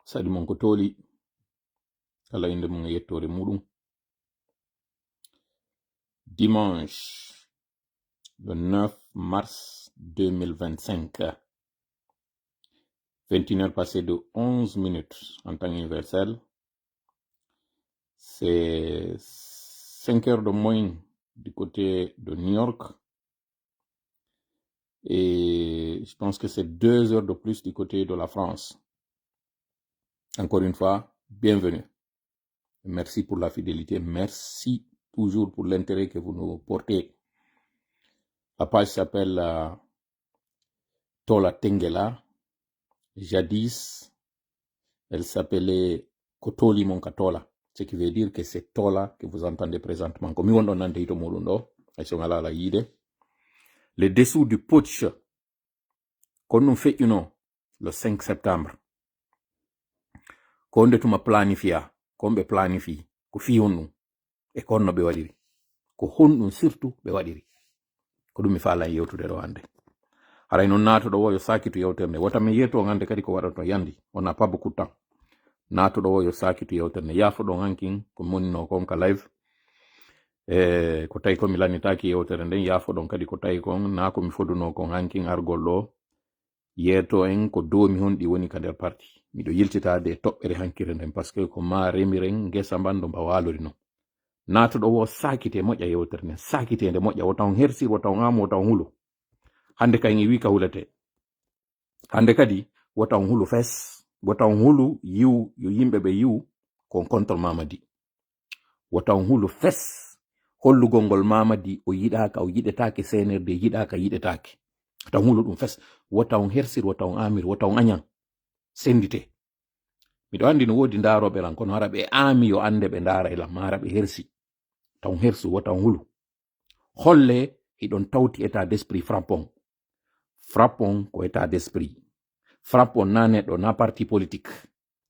sadi mon ko toli kala inde mon yettore muɗum. Dimanche le 9 mars 2025, 21h passées de 11 minutes en temps universel. C'est 5 heures de moins du côté de New York. Et je pense que c'est 2 heures de plus du côté de la France. Encore une fois, bienvenue. Merci pour la fidélité. Merci toujours pour l'intérêt que vous nous portez. La page s'appelle Tola Tengela. Jadis, elle s'appelait Kotoli Monkatola, ce qui veut dire que c'est Tola que vous entendez présentement. Comme on en a dit, le dessous du putsch qu'on nous fait le 5 septembre. Qu'on de tuma planifia, qu'on be planifie, ko fi honu, et qu'on no be wadiri. Ko honu surtout be wadiri. Ko dumi fala yewtude do hande. Haray non nato do woyo sakitu yewterne. Wata me yeto ngande kadi ko wadato yandi. On n'a pas beaucoup de temps. Nato do woyo sakitu yewterne. Yafo do nganking ko moni no kon ka live. Ko tay ko milani taki yewtere nden yafo don kadi ko tay kon na ko mi foduno ko nganking argol do yeto en ko do mi hondi woni ka der parti. Mi do yiltitade tobbere hankire nden parce que ko ma remiren gesa bando ba walori no. Nato do wo sakite moƴƴa yewtere nden. Sakite nde moƴƴa wotaw hersi wotaw ngamo wotaw hulo. Hande kay ngi wi ka hulete. Hande kadi wotaw hulu fes, wotaw hulu yiw yo yimbe be yiw kon contre Mamadi. Wotaw hulu fes hollugol ngol Mamadi o yidaka o yidetake senerde yidaka yidetake. Wotaw hulu dum fes, wotaw hersir wotaw amir wotaw anyan sendite. Mido andi no wodi ndarobe ran kono harabe ami yo ande be ndara ila marabe hersi. Taw hersu wotaw hulu. Holle hidon tawti état d'esprit frappon. Frappon ko état d'esprit. Frappon nane do na parti politique.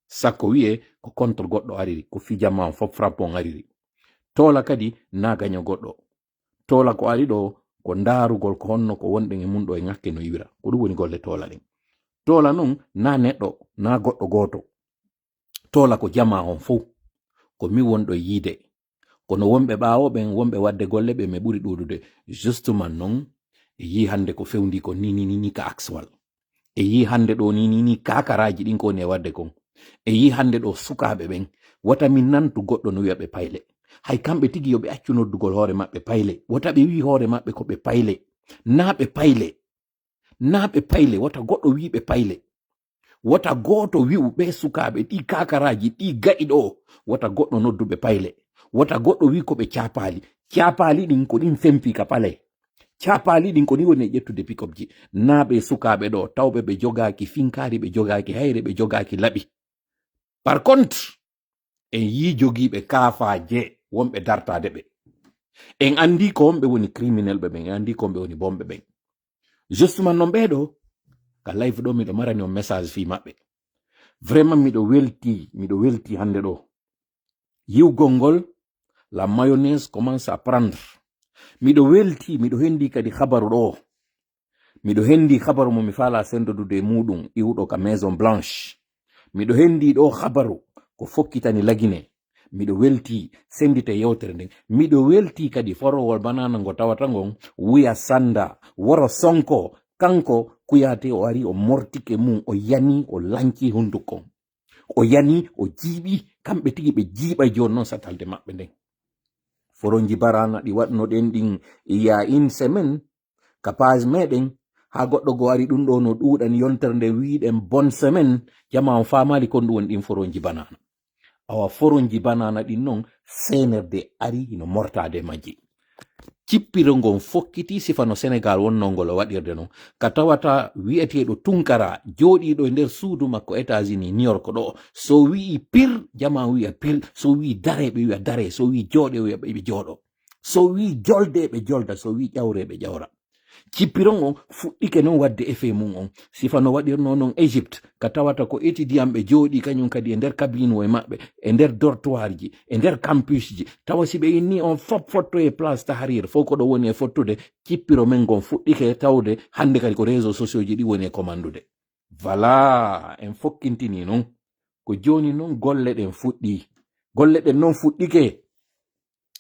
Sako wiye ko contre goddo ariri, ko fijama fop frappon ariri. Tola kadi na ganyo goddo. Tola ko ari do ko ndarugol ko honno ko wonde e mundo e ngakke no yira. Ko dum woni golle tola den. Tola non na neddo na goddo goto. Tola ko jama on fu ko mi wondo yide. Kono wombe baawo ben wombe wadde golle be me buri dudude. Justement non e yi hande ko fewndi ko ni ka akswal. E yi hande do ni kakaraji din ko ne wadde kon. E yi hande do sukabe ben wata min nantu goddo no wi'abe payle. Hay kambe tigi yobe accu noddugol hoore mabbe payle. Wata be wi hoore mabbe ko be payle. Na be payle. Na be payle wata goddo wi be payle. Wata goto wi'u be sukabe di kakaraji di gaido wata goddo noddube payle. Wata goddo wi ko be ciapali. Ciapali din ko din fempi ka pale. Ciapali din ko ni woni ƴettude pikobji. Nabe sukabe do tawbe be jogaaki finkari be jogaaki hayre be jogaaki labi. Par contre en yi jogiibe kaafaje wonbe dartade be. En andi ko wonbe woni criminel be ben, en andi ko wonbe woni bombe ben. Justement non bedo ka live do mi do marani on message fi mabbe. Vraiment mi do welti hande do. Yiw gongol la mayonnaise commence à prendre. Mido welti, mido hendi kadi khabaru do. Mido hendi khabaru mo mi fala sendo dude mudum iwdo ka Maison Blanche. Mido hendi do khabaru ko fokkitani lagine. Mido welti sendite yewtere nden. Mido welti kadi forowol banana ngo tawata ngon wiya Sanda woro Sonko kanko kuyate o ari o mortike mum o yani o lanki hunduko. O yani o jibi kambe tigi be jiba jon non satalde mabbe nden. Foronji barana di wadno den din ya in semaine kapaz meden ha goddo go ari dum do no dudan yonterde wiiden bon semaine jama on famali kon dum din foronji banana. Awa foronji banana din non senerde ari no mortade maji. Cippirongon fokkiti sifano Senegal wonnongol wadirde non katawata wi'etedo Tunkara jodido e nder suudu makko États-Unis New York do so wi pir jama wi'a pir, so wi dare be wi'a dare, so wi jode wi'a be jodo, so wi jolde be jolda, so wi jawre be jawra. Cippirongon fuddike non wadde effet mum on sifano wadirno non Egypte katawata ko étudiant be jodi kanyum kadi e nder cabine wo mabbe e nder dortoir ji e nder campus ji tawasi be inni on fop fotto e place Tahrir foko do woni e fottude cippiro men gon fuddike tawde hande kadi ko réseaux sociaux ji di woni e commandude. Voilà en fokkintini non ko joni non golle ɗen fuɗɗi. Golle ɗen non fuɗɗike.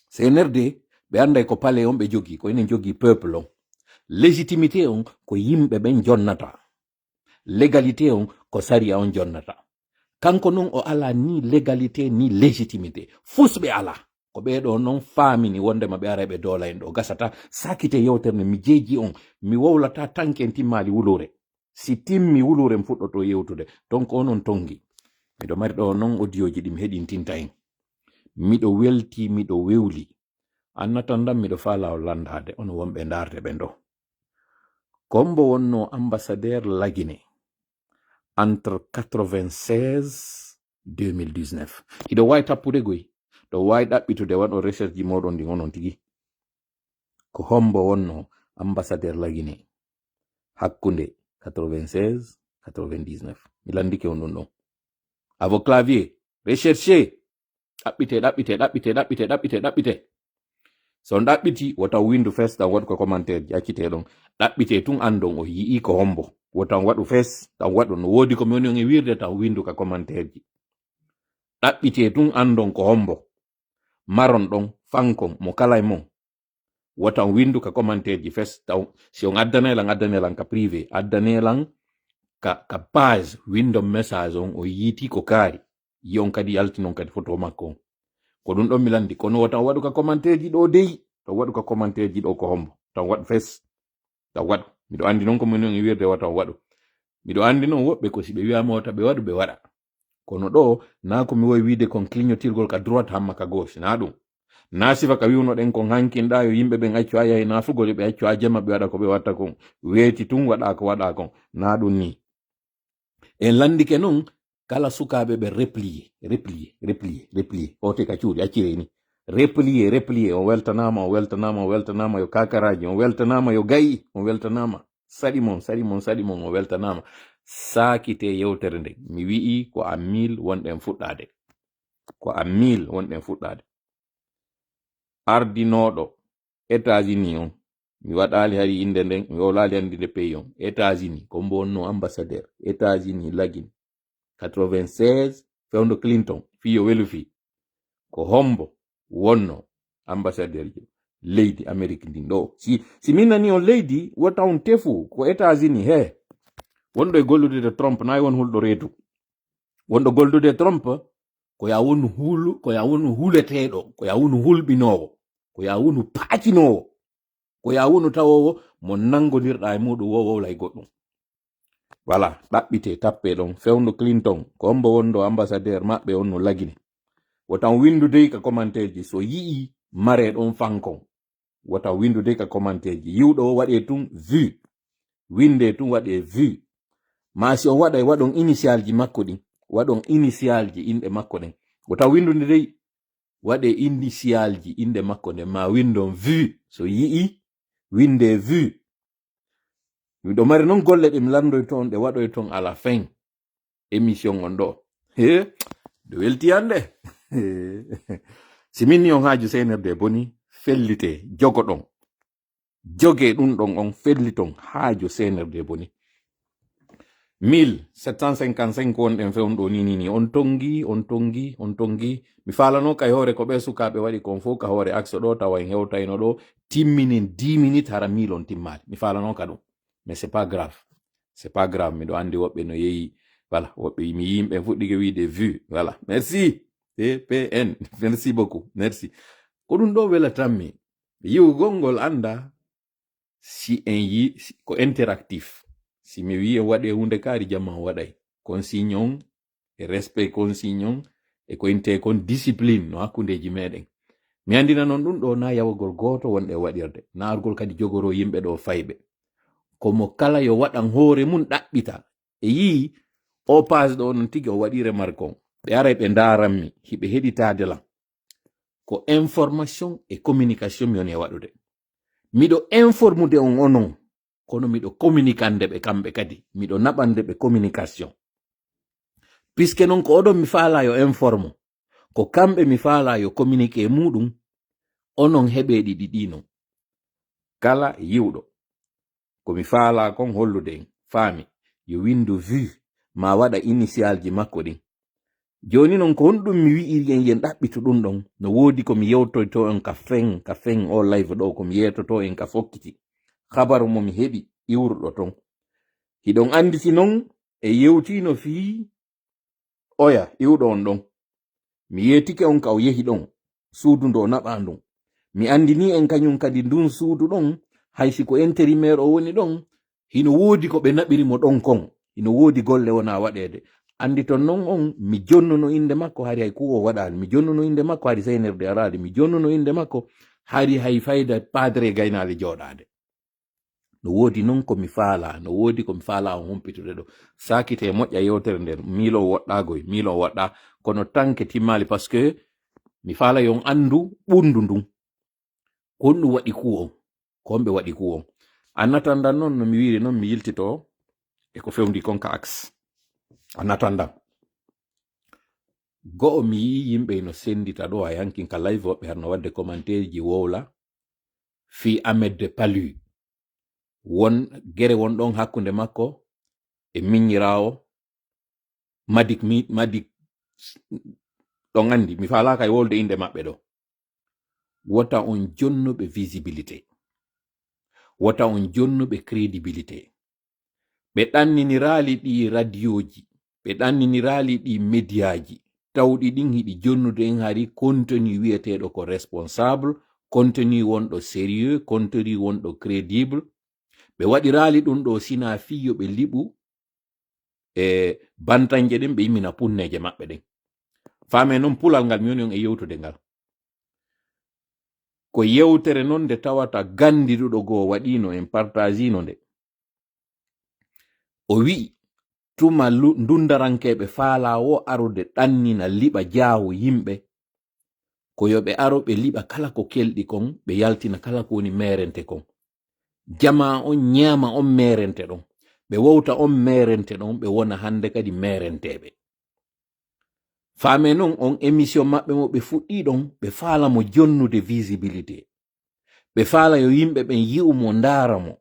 CNRD ɓe anday ko pale on ɓe jogi, ko enen jogi peuple on. Légitimité on ko yimɓe ɓen jonnata. Légalité on ko saria on jonnata. Kanko non o ala ni légalité ni légitimité. Fusɓe ala. Ko ɓeɗo non faamini wondema ɓe ara ɓe dola en ɗo gasata sakite yewterne mi jeeji on mi wowlata tanken timmali wulure. Si timmi wulure mi fuɗɗoto yewtude donc onon tongi. Miɗo mari ɗo non audioji ɗi mi heɗintinta en. Miɗo welti miɗo wewli. Annatan ɗam miɗo fa lawol landade ono wonɓe darde ɓe ɗo. Kombo wonno ambassadeur Laguiné entre 96 2019. Iɗo wawi tappude goy. ɗo wawi ɗaɓɓitude waɗo recherche ji moɗon ɗi onon tigi. Ko hombo wonno ambassadeur Laguiné hakkunde 96 99. Mi landike on ɗum ɗon. À vos claviers, recherchez. ɗaɓɓite. So ɗaɓɓiti wota windu fes tan waɗu ko commentaire ji accite ɗon. ɗaɓɓite tun andon o yii ko hombo. Wotan waɗu fes tan waɗu no wodi ko mi woni on e wirde tan windu ka commentaire ji. ɗaɓɓite tun andon ko hombo. Maron ɗon fankon mo kala e mon. Wotan windu ka commentaire ji fes taw si on addanelan ka privé addanelan ka page window message on o yiti ko kaari yon kadi yaltinon kadi photo makko on. Ko ɗum ɗon mi landi kono wotan waɗu ka commentaire ji ɗo dey to waɗu ka commentaire ji ɗo ko hombo tan waɗu fes tan waɗu. Miɗo andi non ko min on e wirde wotan waɗu. Miɗo andi non woɓɓe ko si ɓe wiyama wota ɓe waɗu ɓe waɗa. Kono ɗo na ko mi wowi wiide kon clignotirgol ka droite hamma ka gauche na ɗum. Na sifa ka wiwno ɗen kon hankinɗa yo yimɓe ɓen accu a yahi nafugol ɓe accu a jema ɓe waɗa ko ɓe watta kon weeti tun waɗa kon na ɗum ni. En landike non kala sukaɓe ɓe replier ote ka cuuɗi accire ni replier on weltanama yo kakaraji on weltanama yo gayi on weltanama saɗi mon on weltanama sakite yewtere nde mi wi'i ko a 1000 wonɗen fuɗɗade ardinoɗo États-Unis on mi waɗali hari inde nden mi wolali andinde pays on États-Unis ko bonno ambassadeur États-Unis Laguiné 96 fewndo Clinton fiyo welu fi ko hombo wonno ambassadeur leydi Amérique ndin ɗo si min nani on leydi wota on tefu ko États-Unis he wonɗo e gollude Trump nayi won hulɗo reetu wonɗo gollude Trump ko ya wonu huleteɗo ko ya wonu hulɓinowo ko ya wonu paacinowo ko ya wonu tawowo mo nangodirɗa e muɗum wo wowlay goɗɗum. Voilà ɗaɓɓite tappe ɗon fewndo Clinton ko hombo wonɗo ambassadeur maɓɓe on no Laguiné wotan windude ka commentaire ji so yii mare ɗon fankon wotan windude ka commentaire ji yiwɗo o waɗe tun vu winde tun waɗe vu ma si on waɗa waɗon initial ji makko ɗin waɗon initial ji inɗe makko ɗen wotan windude dey waɗe initial ji inde makko nden ma windon vu so yii winde vu. Miɗo mari non golle ɗe mi landoy toon ɗe waɗoy toon à la fin émission on ɗo ɗo welti hande si minni on haaju CNRD boni fellite jogo ɗon joge ɗum ɗon on felliton haaju CNRD boni 1755 wonɗen fewnɗo ni on tongi mi falano kay hoore ko ɓe sukaɓe waɗi kon fof ka hoore axe ɗo tawa en hewtayno ɗo timminen 10 minutes hara 1000 on timmali mi falano ka ɗum mais c'est pas grave miɗo andi woɓɓe no yehi voilà woɓɓe mi yimɓe fuɗɗike wiide vu voilà merci TPN merci beaucoup merci ko ɗum ɗo welatanmi yiwugol ngol anda si en yi ko interactif si mi wi en waɗe hunde kaari jamma o waɗay consigne on e respect consigne on e ko inte kon discipline no hakkundeji meɗen mi andina noon ɗum ɗo na yawugol goto wonɗe waɗirde na argol kadi jogoro yimɓe ɗo fayɓe komo kala yo waɗan hoore mum ɗaɓɓita e yii o page ɗo non tigi o waɗi remarque on ɓe aray ɓe ndaranmi hiɓe heɗitadelan ko information et communication mi woni e waɗude miɗo informude on onon kono miɗo communicande ɓe kamɓe kadi miɗo naɓande ɓe communication puisque non ko oɗon mi faala yo informe ko kamɓe mi faala yo communiqué muɗum onon heɓe ɗiɗi ɗino kala yiwɗo ko mi faala kon hollude en faami yo windu vu ma waɗa initial ji makko ɗin joni non ko honɗum mi wi'iri en yen ɗaɓɓito ɗum ɗon no woodi ko mi yewtoyto en ka fen o live ɗo ko mi yetoto en ka fokkiti habaru mo mi heɓi iwruɗo ton hiɗon anditi non e yewtino fii oya iwɗo on ɗon mi yetike on ka o yehi ɗon suudu ndo naɓa ndun mi andini en kañum kadi ndun suudu ɗon haysi ko intérimaire o woni ɗon hino woodi ko ɓe naɓirimo ɗon kon hino woodi golle wona waɗede andi ton non on mi jonnuno inde makko hari hay kuwo waɗali mi jonnuno inde makko hari seynirde arade mi jonnuno inde makko hari hay fayda padre gaynali joɗade no woodi non ko mi faala no woodi ko mi faala on humpitude ɗo sakite moƴƴa yewtere nden miilo woɗɗagoy miilo waɗɗa kono tanke timmali par ce que mi faala yon andu ɓundu ndun honɗum waɗi kuwo komɓe waɗi kuwo annatandan noon no mi wiri noon mi yiltito e ko fewndi kon ka axe annatandan go'o mi yi yimɓe no sendita ɗo a yankin ka live woɓɓe harno wadde commentaire ji wowla fi Ahmed de Palu won gere won ɗon hakkunde makko e miññirawo madik ɗon andi mi falaka e wolde inde maɓɓe ɗo wota on jonnuɓe visibilité wota on jonnuɓe crédibilité ɓe ɗanninirali ɗi radioji ɓe ɗanninirali ɗi médiaji tawɗi ɗin hiɗi jonnude en hari contenu wiyeteɗo ko responsable contenu wonɗo sérieux contenu wonɗo crédible ɓe waɗirali ɗum ɗo sina fiyo ɓe liɓu e bantanje ɗin ɓe yimmina punneje maɓɓe ɗen faame noon pulal ngal mi woni on e yewtude ngal ko yewtere noon nde tawata gandiɗuɗo goo waɗino en partagino nde o wi'i tuma ndundarankeɓe faala wo arude ɗannina liɓa jaahu yimɓe ko yoɓe aro ɓe liɓa kala ko kelɗi kon ɓe yaltina kala ko woni merente kon jama on ñaama on merente ɗon ɓe wowta on merente ɗon ɓe wona hande kadi merenteɓe faame noon on émission maɓɓe mo ɓe fuɗɗi ɗon ɓe faala mo jonnude visibilité ɓe faala yo yimɓe ɓen yi'u mo ndaara mo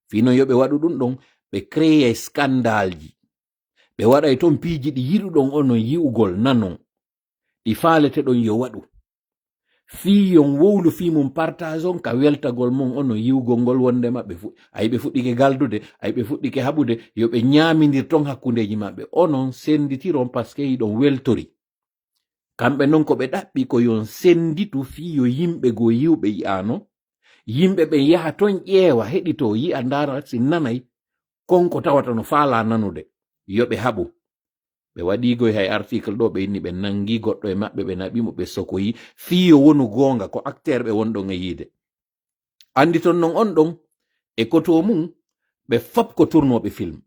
fino yoɓe waɗu ɗum ɗon ɓe créé scandale ji ɓe waɗay toon piiji ɗi yiɗuɗon onon yi'ugol nanon ɗi faalete ɗon yo waɗu fii yon wowlu fii mum partage on ka weltagol mum onon yiwgol ngol wonde maɓɓe ayi ɓe fuɗɗike galdude ayi ɓe fuɗɗike haɓude yo ɓe ñaamindir ton hakkundeji maɓɓe onon senditiron par ce que yiɗon weltori kamɓe noon ko ɓe ɗaɓɓi ko yon senditu fii yo yimɓe goo yiwɓe yi'ano yimɓe ɓen yaha ton ƴeewa heɗito yi'a ndara si nanay konko tawata no faala nanude yo ɓe haɓu ɓe waɗigoy hay article ɗo ɓe inni ɓe nangi goɗɗo e maɓɓe ɓe naɓimo ɓe sokoyi fiyo wonu goonga ko acteur ɓe wonɗon e yiide andi ton non on ɗon e koto mum ɓe fop ko tournoɓe film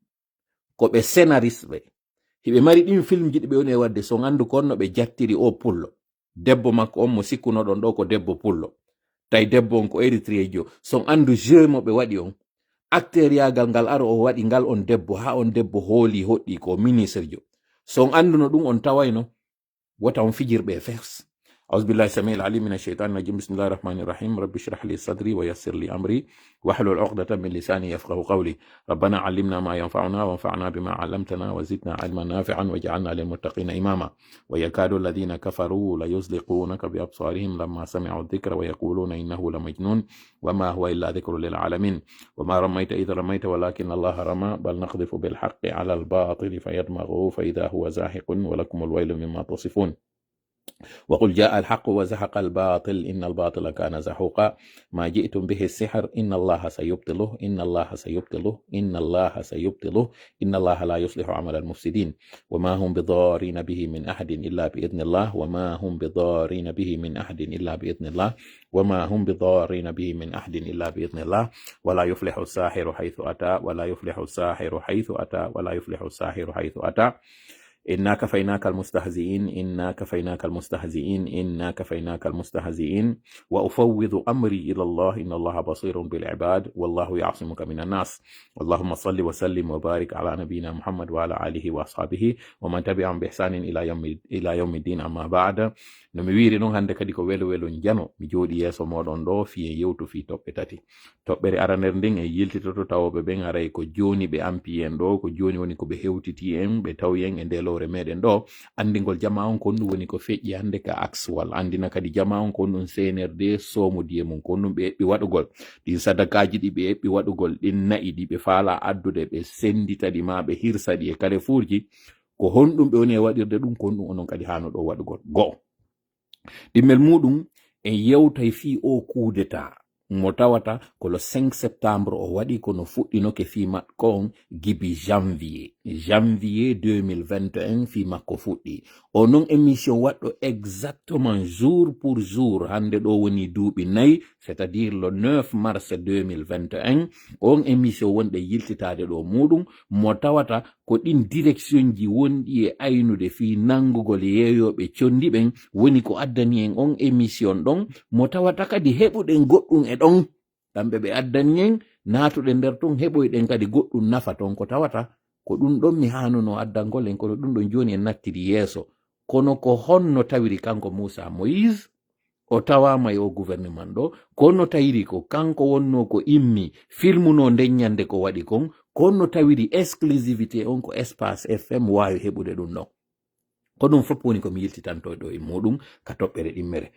ko ɓe scénariste ɓe hiɓe mari ɗin film ji ɗi ɓe woni e wadde son andu konno ɓe jattiri o pullo debbo makko on mo sikkunoɗon ɗo ko debbo pullo tawi debbo on ko érythréjo son andu jeu mo ɓe waɗi on acteur yagal ngal aro o waɗi ngal on debbo ha on debbo hooli hoɗɗi ko ministre jo son anduno ɗum on tawayno wota on fijirɓe fes أعوذ بالله السميع العليم من الشيطان الرجيم بسم الله الرحمن الرحيم رب اشرح لي صدري ويسر لي أمري واحلل عقدة من لساني يفقه قولي ربنا علمنا ما ينفعنا وانفعنا بما علمتنا وزدنا علما نافعا واجعلنا للمتقين إماما ويكاد الذين كفروا ليزلقونك بأبصارهم لما سمعوا الذكر ويقولون إنه لمجنون وما هو إلا ذكر للعالمين وما رميت إذ رميت ولكن الله رمى بل نقذف بالحق على الباطل فيدمغه فإذا هو زاهق ولكم الويل مما تصفون وقل جاء الحق وزهق الباطل إن الباطل كان زهوقا ما جئتم به السحر إن الله سيبطله إن الله سيبطله إن الله سيبطله إن الله لا يصلح عمل المفسدين وما هم بضارين به من أحد إلا بإذن الله وما هم بضارين به من أحد إلا بإذن الله وما هم بضارين به من أحد إلا بإذن الله ولا يفلح الساحر حيث أتى ولا يفلح الساحر حيث أتى ولا يفلح الساحر حيث أتى إنا كفيناك المستهزئين إنا كفيناك المستهزئين إنا كفيناك المستهزئين وأفوض أمري إلى الله إن الله بصير بالعباد والله يعصمك من الناس اللهم صل وسلم وبارك على نبينا محمد وعلى آله وأصحابه ومن تبعهم بإحسان إلى يوم الدين أما بعد no mi wiri noon hande kadi ko welo welo jano mi jooɗi yeeso moɗon ɗo fiye yewtu fi toɓɓe tati toɓɓere arander ndin e yiltitoto tawoɓe ɓen aray ko joni ɓe ampi en ɗo ko joni woni ko ɓe hewtiti en ɓe tawi en e nde lowre meɗen ɗo andingol jama on kon ɗum woni ko feƴƴi hande ka axwal andina kadi jama on kon ɗum CNRD somodiye mum kon ɗum ɓe heɓɓi waɗugol ɗin sadakaji ɗi ɓe heɓɓi waɗugol ɗin nayi ɗi ɓe faala addude ɓe sendita ɗi ma ɓe hirsa ɗi e Carrefourji ko honɗum ɓe woni e waɗirde ɗum kon ɗum onon kadi hano ɗo waɗugol go'o ɗimmel muɗum e yewtay fi o coup d'état mo tawata ko le 5 septembre o waɗi kono fuɗɗinoke fi makko on gibi janvier 2021 fi makko fuɗɗi o non émission waɗɗo exactement jour pour jour hande ɗo woni duuɓi 4 c'est à dire le 9 mars 2021 on émission wonɗe yiltitade ɗo muɗum mo tawata ko ɗin direction ji wonɗi e aynude fi nangugol yeeyoɓe condi ɓen woni ko addani en on émission ɗon mo tawata kadi heɓuɗen goɗɗum e ɗon kamɓe ɓe addani en natuɗe nder ton heɓoyɗen kadi goɗɗum nafa ton ko tawata ko ɗum ɗon mi hanuno addangol en kono ɗum ɗon joni en nattiri yeeso kono ko honno tawiri kanko Moussa Moïse o tawama e o gouvernement ɗo kono tawiri ko kanko wonno ko immi filmuno nden ñande ko waɗi kon kono tawiri exclusivité on ko Espace FM wawi heɓude ɗum ɗon ko ɗum fof woni komi yiltitanto ɗo e muɗum ka toɓɓere ɗimmere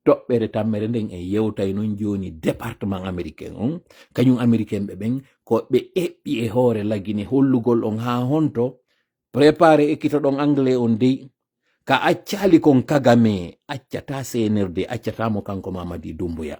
toɓɓere tammere nden en yewtay non joni département américain on kañum américain ɓe ɓen ko ɓe eɓɓi e hoore lagine hollugol on ha honto préparé ekkito ɗon anglais on dey ka accali kon Kagame accata CNRD accatamo kanko Mamadi Doumbouya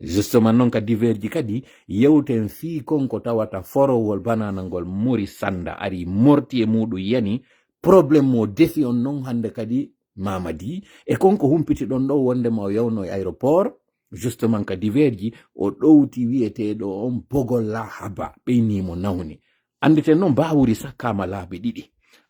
justement non ka diverji kadi yewten fi konko tawata forowol bananangol mori sanda ari morti e muɗum yani probléme mo defi on non hande kadi Mamadi e konko humpiti ɗon ɗo wondema o yawno e aéroport justement ka diverji o ɗowti wiyeteɗo on Bogol Lahaba ɓeynimo nawni anditen noon mbawuri sakkama laabi ɗiɗi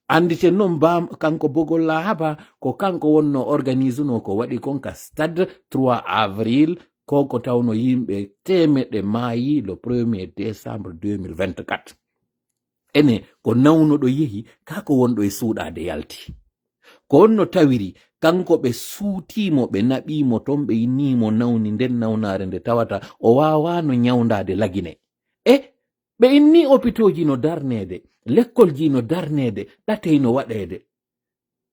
anditen noon kanko Bogol Lahaba ko kanko wonno organise no ko waɗi kon ka stade 3 avril ko tawno yimɓe temeɗe maayi le 1er décembre 2024 ene ko nawnuɗo yehi kako wonɗo e suuɗade yalti ko wonno tawiri kanko ɓe suutimo ɓe naɓimo ton ɓe innimo nawni nden nawnare nde tawata o wawano ñawdade lagine e ɓe inni hôpitauji no darnede l'école no darnede ɗatey no waɗede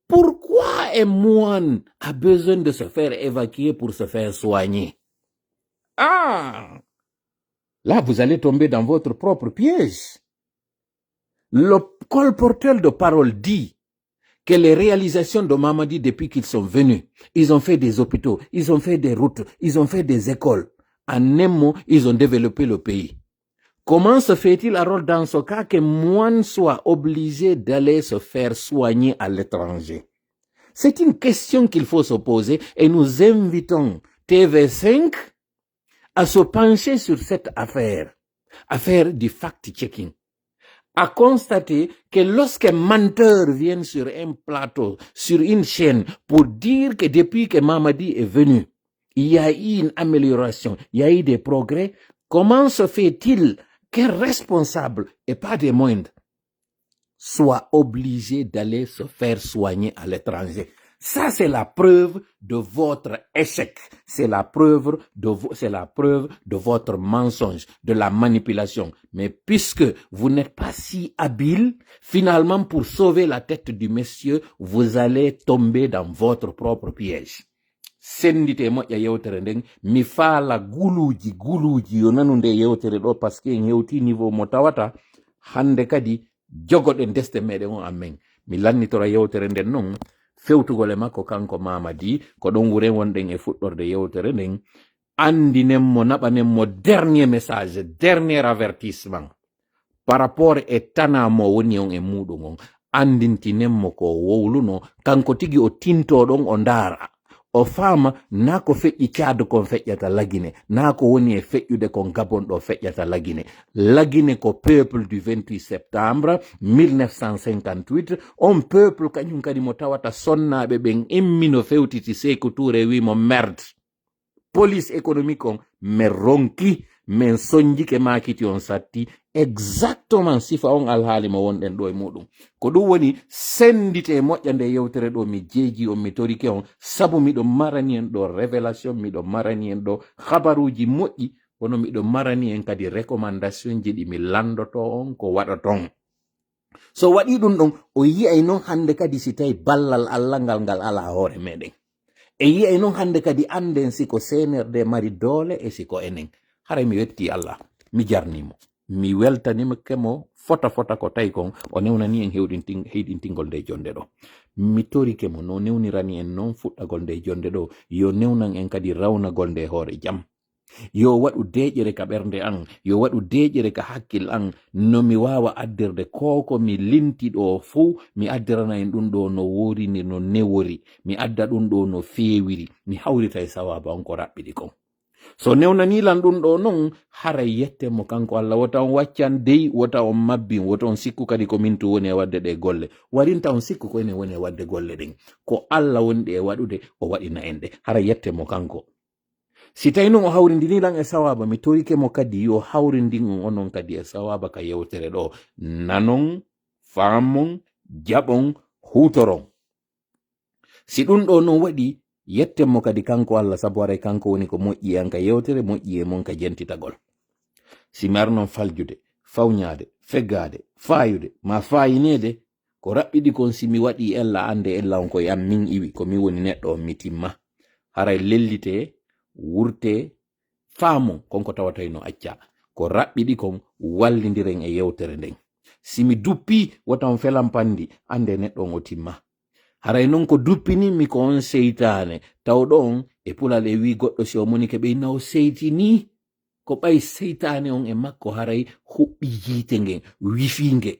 pourquoi un moine a besoin de se faire évacuer pour se faire soigner? Ah, là vous allez tomber dans votre propre piège. Le colporteur de parole dit que les réalisations de Mamadi depuis qu'ils sont venus, ils ont fait des hôpitaux, ils ont fait des routes, ils ont fait des écoles. En un mot, ils ont développé le pays. Comment se fait-il alors dans ce cas que moine soit obligé d'aller se faire soigner à l'étranger? C'est une question qu'il faut se poser et nous invitons TV5 à se pencher sur cette affaire du fact-checking, à constater que lorsqu'un menteur vient sur un plateau, sur une chaîne, pour dire que depuis que Mamadi est venu, il y a eu une amélioration, il y a eu des progrès, comment se fait-il qu'un responsable, et pas des moindres, soit obligé d'aller se faire soigner à l'étranger? Ça, c'est la preuve de votre échec. C'est la preuve de votre mensonge, de la manipulation. Mais puisque vous n'êtes pas si habile, finalement, pour sauver la tête du monsieur, vous allez tomber dans votre propre piège. Sendite moƴƴa yewtere nden mi faala guluji yo nanunde yewtere ɗo parce que en hewti niveau mo tawata hande kadi jogoɗen desde meɗen on amen mi lannitora yewtere nden noon fewtugol e makko kanko Mamadi ko ɗon wuren wonɗen e fuɗɗorde yewtere nden andinenmo naɓanenmo dernier message, dernier avertissement par rapport e tanamo woni on e muɗum on andintinenmo ko wowluno kanko tigi o tintoɗon o ndaara o faama na ko feƴƴi caado kon feƴƴata lagine na ko woni e feƴƴude kon Gabon ɗo feƴƴata lagine ko peuple du 28 septembre 1958 on peuple kañum kadi mo tawata sonnaɓe ɓen emmi no fewtiti Sékou Touré wimo merde police économique on me ronki min soñjike makiti on satti exactement sifa on alhaali mo wonɗen ɗo e muɗum ko ɗum woni sendite moƴƴa nde yewtere ɗo mi jeeji on mi torike on sabu miɗo marani en ɗo révélation miɗo marani en ɗo habaruji moƴƴi kono miɗo marani en kadi recommandation ji ɗi mi landoto on ko waɗaton so waɗi ɗum ɗon o yi'ay noon hande kadi si tawi ballal Allah ngal ala hoore meɗen e yi'ay noon hande kadi anden siko senerde mari doole e siko enen haray mi wetti Allah mi jarnimo mi weltanima kemo fota ko tawi kon o newnani en heyɗintingol nde jonde ɗo mi torike mo no newnirani en noon fuɗɗagol nde jonde ɗo yo newnan en kadi rawnagol nde hoore jam yo waɗu deƴere ka ɓernde an yo waɗu deƴere ka hakkil an no mi wawa addirde koko mi linti ɗo fuu mi addirana en ɗum ɗo no worini no newori mi adda ɗum ɗo no feewiri mi hawrita e sawaba on ko raɓɓiɗi kon so newnanilan ɗum ɗo noon haray yette mo kanko Allah wota on waccan dey wota on mabbin wota on sikku kadi ko min to woni e wadde ɗe golle warinta on sikku ko ene woni e wadde golle ɗen ko Allah wonɗi e waɗude o waɗina en ɗe haray yette mo kanko si tawi noon o hawrindinilan e sawaba mi torike mo kadi yo hawrindin on onon kadi e sawaba ka yewtere ɗo nanon faamon jaɓon hutoron si ɗum ɗo noon waɗi yettenmo kadi kanko Allah sabu aray kanko woni ko moƴƴi an ka yewtere moƴƴi e mon ka jentitagol si mi arnon faljude fawñade feggade fayude ma fayinede ko raɓɓiɗi kon si mi waɗi ella ande ella on koye am min iwi ko min woni neɗɗo on mi timma haray lellite wurte faamo konko tawatay no acca ko raɓɓiɗi kon wallidiren e yewtere nden si mi duppi wota on felan pandi ande neɗɗo on o timma haray noon ko duppinimi ko on seytane tawɗo on e pulal e wi goɗɗo si o monike ɓeyna o seytini ko ɓay seytane on e makko haray huɓɓi yiite ngen wifinge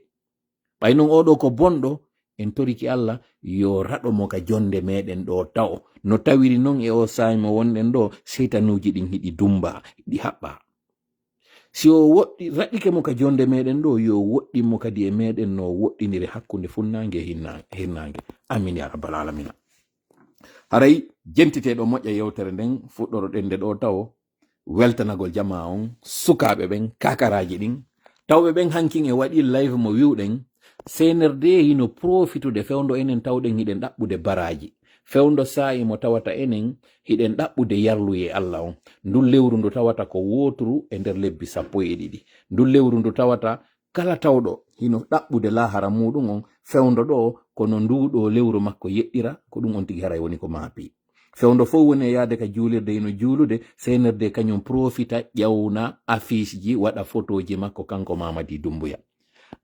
ɓay noon oɗo ko bonɗo en toriki Allah yo raɗo mo ka jonde meɗen ɗo taw no tawiri noon e o sayi mo wonɗen ɗo seytanuji ɗin hiɗi dumba ɗi haɓɓa si o woɗɗi raɗike mo ka jonde meɗen ɗo yo woɗɗinmo kadi e meɗen no woɗɗiniri hakkunde funnange e hirnange amin ya rabbal alamina haray jentiteɗo moƴƴa yewtere nden fuɗɗoroɗen nde ɗo taw weltanagol jama on sukaɓe ɓen kakaraji ɗin tawɓe ɓen hankin e waɗi live mo wiwɗen senerde hino profitude fewndo enen tawɗen hiɗen ɗaɓɓude baraji fewndo sa'i mo tawata enen hiɗen ɗaɓɓude yarluye Allah on ndun lewru ndu tawata ko wotru e nder lebbi 12 ndun lewru ndu tawata kala tawɗo hino ɗaɓɓude lahara muɗum on fewndo ɗo kono nduɗo lewru makko yeɗɗira ko ɗum on tigi haray woni ko maapi fewndo fof woni e yaade ka juulirde hino juulude senerde kañum profita ƴawna affiche ji waɗa photoji makko kanko Mamadi Doumbouya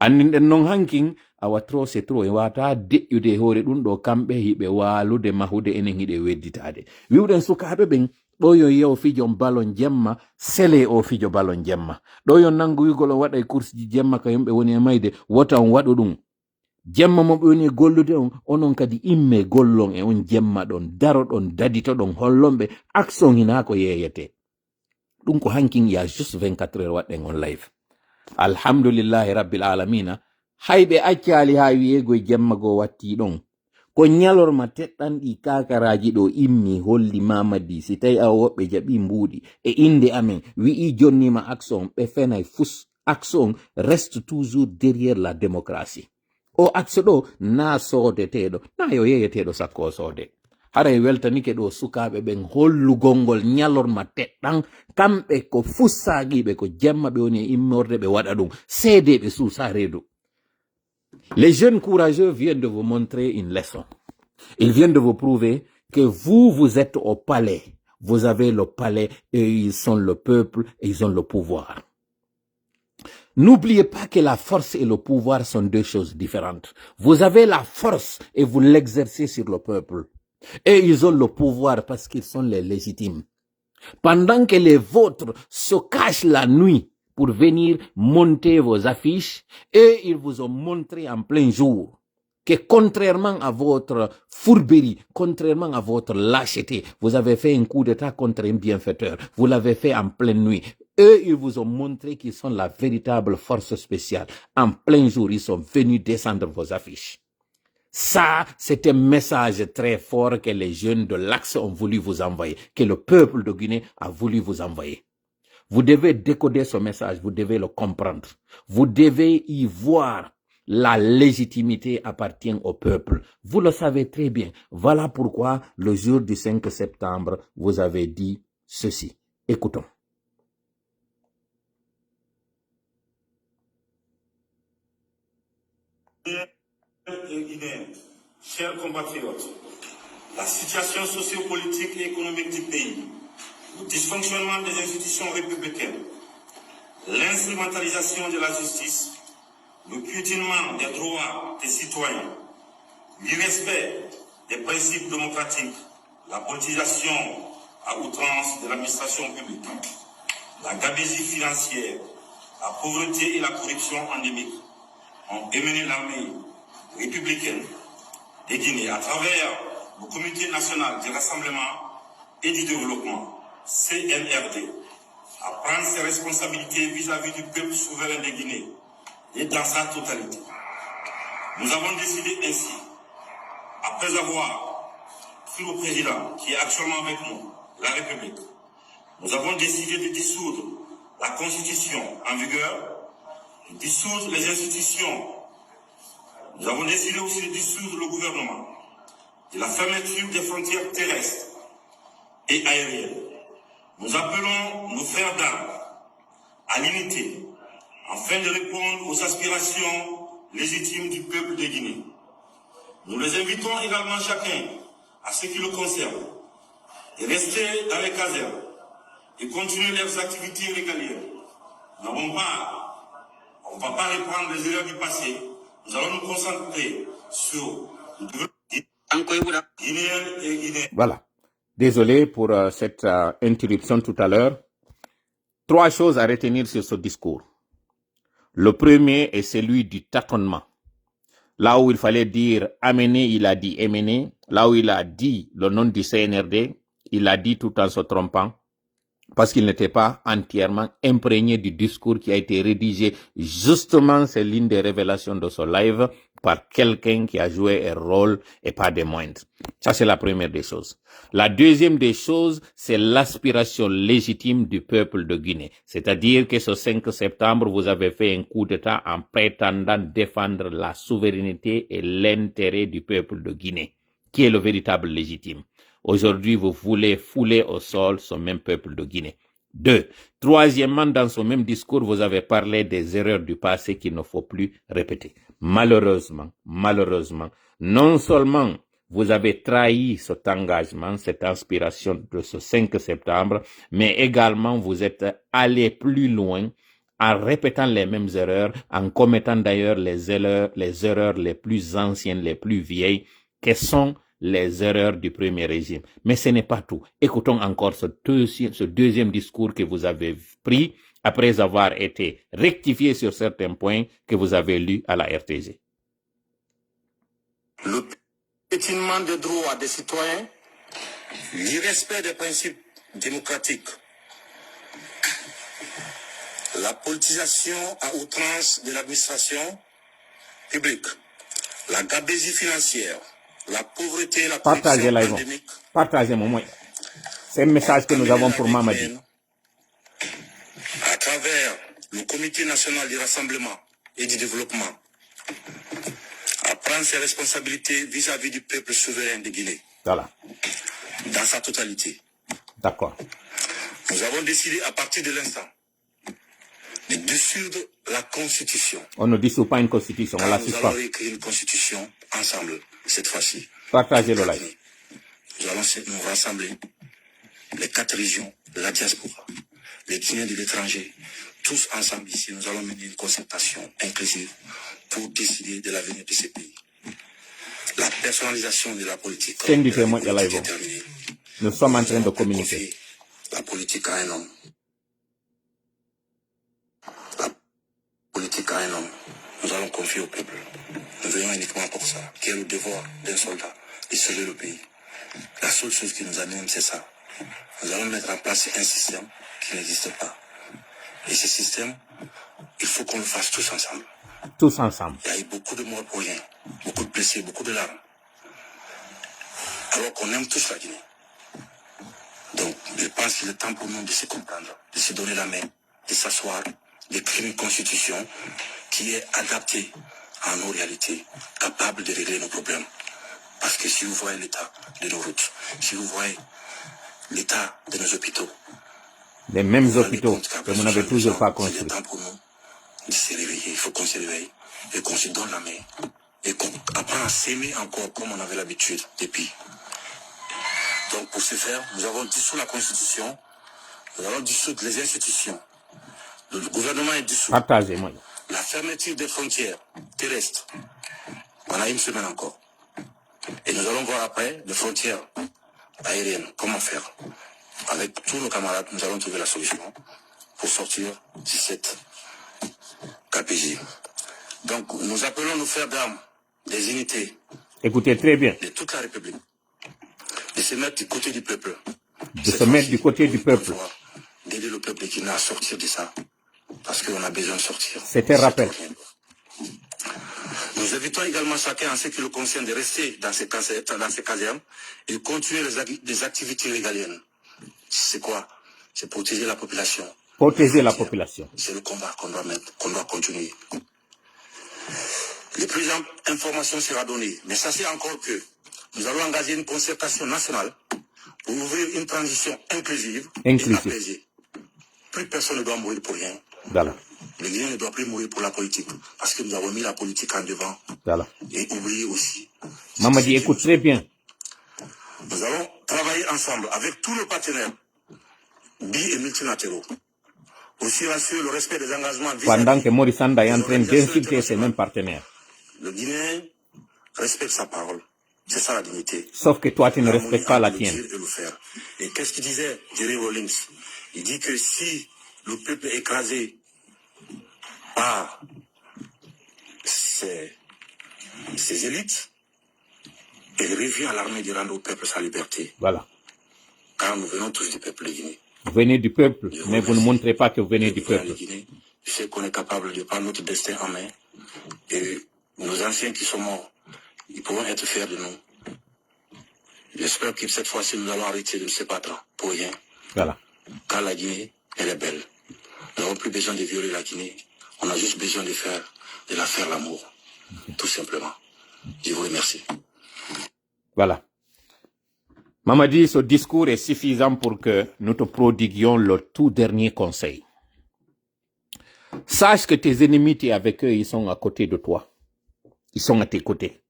anninɗen noon hankin awa trop c'est trop e wata deƴƴude e hoore ɗum ɗo kamɓe hiɓe walude mahude enen hiɗe wedditade wiwɗen sukaɓe ɓen ɗo yo yew fijo balon jemma sele o fijo balon jemma ɗo yo nangu wigol o waɗa e course ji jemma ka yimɓe woni e mayde wota on waɗu ɗum jemma mo ɓe woni e gollude on onon kadi imme gollon e on jemma ɗon daro ɗon dadito ɗon hollonɓe action hina ko yeyete ɗum ko hankin ya juste 24 heures waɗɗen on live alhamdulillahi rabbil alamina hayɓe accali ha wiyego jemma go watti ɗon ko ñalorma teɗɗanɗi kakaraji ɗo immi holli Mamadi si tawi a woɓɓe jaɓi mbuuɗi e inde amen wi'i jonnima action ɓe fenay fus action reste toujours derrière la démocratie o axe ɗo na soodeteɗo na yo yeyeteɗo sakko soode haray weltanike ɗo sukaɓe ɓen hollugol ngol ñalorma teɗɗan kamɓe ko fussagiɓe ko jemma ɓe woni e immorde ɓe waɗa ɗum seedeɓe suusa reedu. Les jeunes courageux viennent de vous montrer une leçon. Ils viennent de vous prouver que vous êtes au palais. Vous avez le palais et ils sont le peuple et ils ont le pouvoir. N'oubliez pas que la force et le pouvoir sont deux choses différentes. Vous avez la force et vous l'exercez sur le peuple. Et ils ont le pouvoir parce qu'ils sont les légitimes. Pendant que les vôtres se cachent la nuit pour venir monter vos affiches, et ils vous ont montré en plein jour que contrairement à votre fourberie, contrairement à votre lâcheté, vous avez fait un coup d'état contre un bienfaiteur. Vous l'avez fait en pleine nuit. Eux, ils vous ont montré qu'ils sont la véritable force spéciale. En plein jour, ils sont venus descendre vos affiches. Ça, c'est un message très fort que les jeunes de l'Axe ont voulu vous envoyer, que le peuple de Guinée a voulu vous envoyer. Vous devez décoder ce message, vous devez le comprendre. Vous devez y voir la légitimité appartient au peuple. Vous le savez très bien. Voilà pourquoi le jour du 5 septembre, vous avez dit ceci. Écoutons. Chers compatriotes, la situation sociopolitique et économique du pays, le dysfonctionnement des institutions républicaines, l'instrumentalisation de la justice, le piétinement des droits des citoyens, l'irrespect des principes démocratiques, la politisation à outrance de l'administration publique, la gabegie financière, la pauvreté et la corruption endémique ont émené l'armée républicaine de Guinée à travers le Comité national du rassemblement et du développement, CNRD, à prendre ses responsabilités vis-à-vis du peuple souverain de Guinée et dans sa totalité. Nous avons décidé ainsi, après avoir pris le président qui est actuellement avec nous, la République, nous avons décidé de dissoudre la Constitution en vigueur, de dissoudre les institutions. Nous avons décidé aussi de dissoudre le gouvernement, de la fermeture des frontières terrestres et aériennes. Nous appelons nos frères d'armes à l'unité afin de répondre aux aspirations légitimes du peuple de Guinée. Nous les invitons également chacun, à ce qui le concerne, de rester dans les casernes et continuer leurs activités régaliennes. Nous on ne va pas reprendre les erreurs du passé. Nous allons nous concentrer sur le développement guinéen et guinéen. Voilà. Désolé pour cette interruption tout à l'heure. 3 choses à retenir sur ce discours. Le premier est celui du tâtonnement. Là où il fallait dire amener, il a dit émener. Là où il a dit le nom du CNRD, il a dit tout en se trompant, parce qu'il n'était pas entièrement imprégné du discours qui a été rédigé. Justement, c'est l'une des révélations de ce live par quelqu'un qui a joué un rôle et pas des moindres. Ça, c'est la première des choses. La deuxième des choses, c'est l'aspiration légitime du peuple de Guinée. C'est-à-dire que ce 5 septembre, vous avez fait un coup d'État en prétendant défendre la souveraineté et l'intérêt du peuple de Guinée, qui est le véritable légitime. Aujourd'hui, vous voulez fouler au sol ce même peuple de Guinée. 2. Troisièmement, dans ce même discours, vous avez parlé des erreurs du passé qu'il ne faut plus répéter. Malheureusement, non seulement vous avez trahi cet engagement, cette inspiration de ce 5 septembre, mais également vous êtes allé plus loin en répétant les mêmes erreurs, en commettant d'ailleurs les erreurs les plus anciennes, les plus vieilles, qui sont les erreurs du premier régime. Mais ce n'est pas tout. Écoutons encore ce deuxième discours que vous avez pris après avoir été rectifié sur certains points que vous avez lus à la RTG. Le piétinement des droits des citoyens, l'irrespect des principes démocratiques, la politisation à outrance de l'administration publique, la gabegie financière, la pauvreté et la corruption endémique. Partagez mon moyen. C'est un message que nous avons pour Mamadi. À travers le Comité national du rassemblement et du développement, à prendre ses responsabilités vis-à-vis du peuple souverain de Guinée. Voilà. Dans sa totalité. D'accord. Nous avons décidé à partir de l'instant de dissoudre la Constitution. On ne dissout pas une Constitution, on la suspend. Nous allons réécrire une Constitution ensemble, cette fois-ci. Partagez le live. Nous allons nous rassembler, les 4 régions, la diaspora, les Guinéens de l'étranger, tous ensemble ici, nous allons mener une concertation inclusive pour décider de l'avenir de ce pays. La personnalisation de la politique. Nous sommes en train de communiquer. La politique à un homme. La politique à un homme. Nous allons confier au peuple. Nous veillons uniquement pour ça, qui est le devoir d'un soldat, de sauver le pays. La seule chose qui nous anime, c'est ça. Nous allons mettre en place un système qui n'existe pas. Et ce système, il faut qu'on le fasse tous ensemble. Tous ensemble. Il y a eu beaucoup de morts pour rien, beaucoup de blessés, beaucoup de larmes. Alors qu'on aime tous la Guinée. Donc, je pense qu'il est temps pour nous de se comprendre, de se donner la main, de s'asseoir, d'écrire une constitution qui est adaptée à nos réalités, capable de régler nos problèmes. Parce que si vous voyez l'état de nos routes, si vous voyez l'état de nos hôpitaux, les mêmes hôpitaux que vous n'avez toujours pas construits. Il est temps pour nous de se réveiller, il faut qu'on se réveille et qu'on se donne la main et qu'on apprend à s'aimer encore comme on avait l'habitude depuis. Donc pour ce faire, nous avons dissous la Constitution, nous avons dissous les institutions, le gouvernement est dissous. Partagez-moi. La fermeture des frontières terrestres, on a une semaine encore. Et nous allons voir après les frontières aériennes, comment faire. Avec tous nos camarades, nous allons trouver la solution pour sortir de cette KPJ. Donc nous appelons nos frères d'armes, des unités. Écoutez très bien. De toute la République, de se mettre du côté du peuple. De se mettre du côté du peuple. D'aider le peuple qui n'a à sortir de ça. Parce qu'on a besoin de sortir. C'est un rappel. Nous invitons également chacun en ce qui le concerne de rester dans ces casernes et continuer les activités régaliennes. C'est quoi? C'est protéger la population. Protéger la population. C'est le combat qu'on doit continuer. Les plus d'informations sera donnée. Mais sachez encore que nous allons engager une concertation nationale pour ouvrir une transition inclusive. Et apaisée. Plus personne ne doit mourir pour rien. Voilà. Le Guinéen ne doit plus mourir pour la politique. Parce que nous avons mis la politique en devant. Voilà. Et oublier aussi. Mamadi, écoute très bien. Nous allons travailler ensemble avec tous nos partenaires, bi et multilatéraux. Aussi assurer le respect des engagements. Pendant que Maurice Sanda est en train d'insulter ses mêmes partenaires. Le Guinéen respecte sa parole. C'est ça la dignité. Sauf que toi, tu ne respectes pas la tienne. Et qu'est-ce qu'il disait, Jerry Rawlings? Il dit que si le peuple est écrasé par ses élites, il revient à l'armée de rendre au peuple sa liberté. Voilà. Car nous venons tous du peuple de Guinée. Vous venez du peuple, mais vous ne montrez pas que vous venez du peuple. Je sais qu'on est capable de prendre notre destin en main. Et nos anciens qui sont morts, ils pourront être fiers de nous. J'espère que cette fois-ci, nous allons arrêter de se battre pour rien. Voilà. Car la Guinée, elle est belle. Nous n'avons plus besoin de violer la Guinée. On a juste besoin de la faire l'amour. Tout simplement. Je vous remercie. Voilà. Mamadi, ce discours est suffisant pour que nous te prodiguions le tout dernier conseil. Sache que tes ennemis, tu es avec eux, ils sont à côté de toi. Ils sont à tes côtés.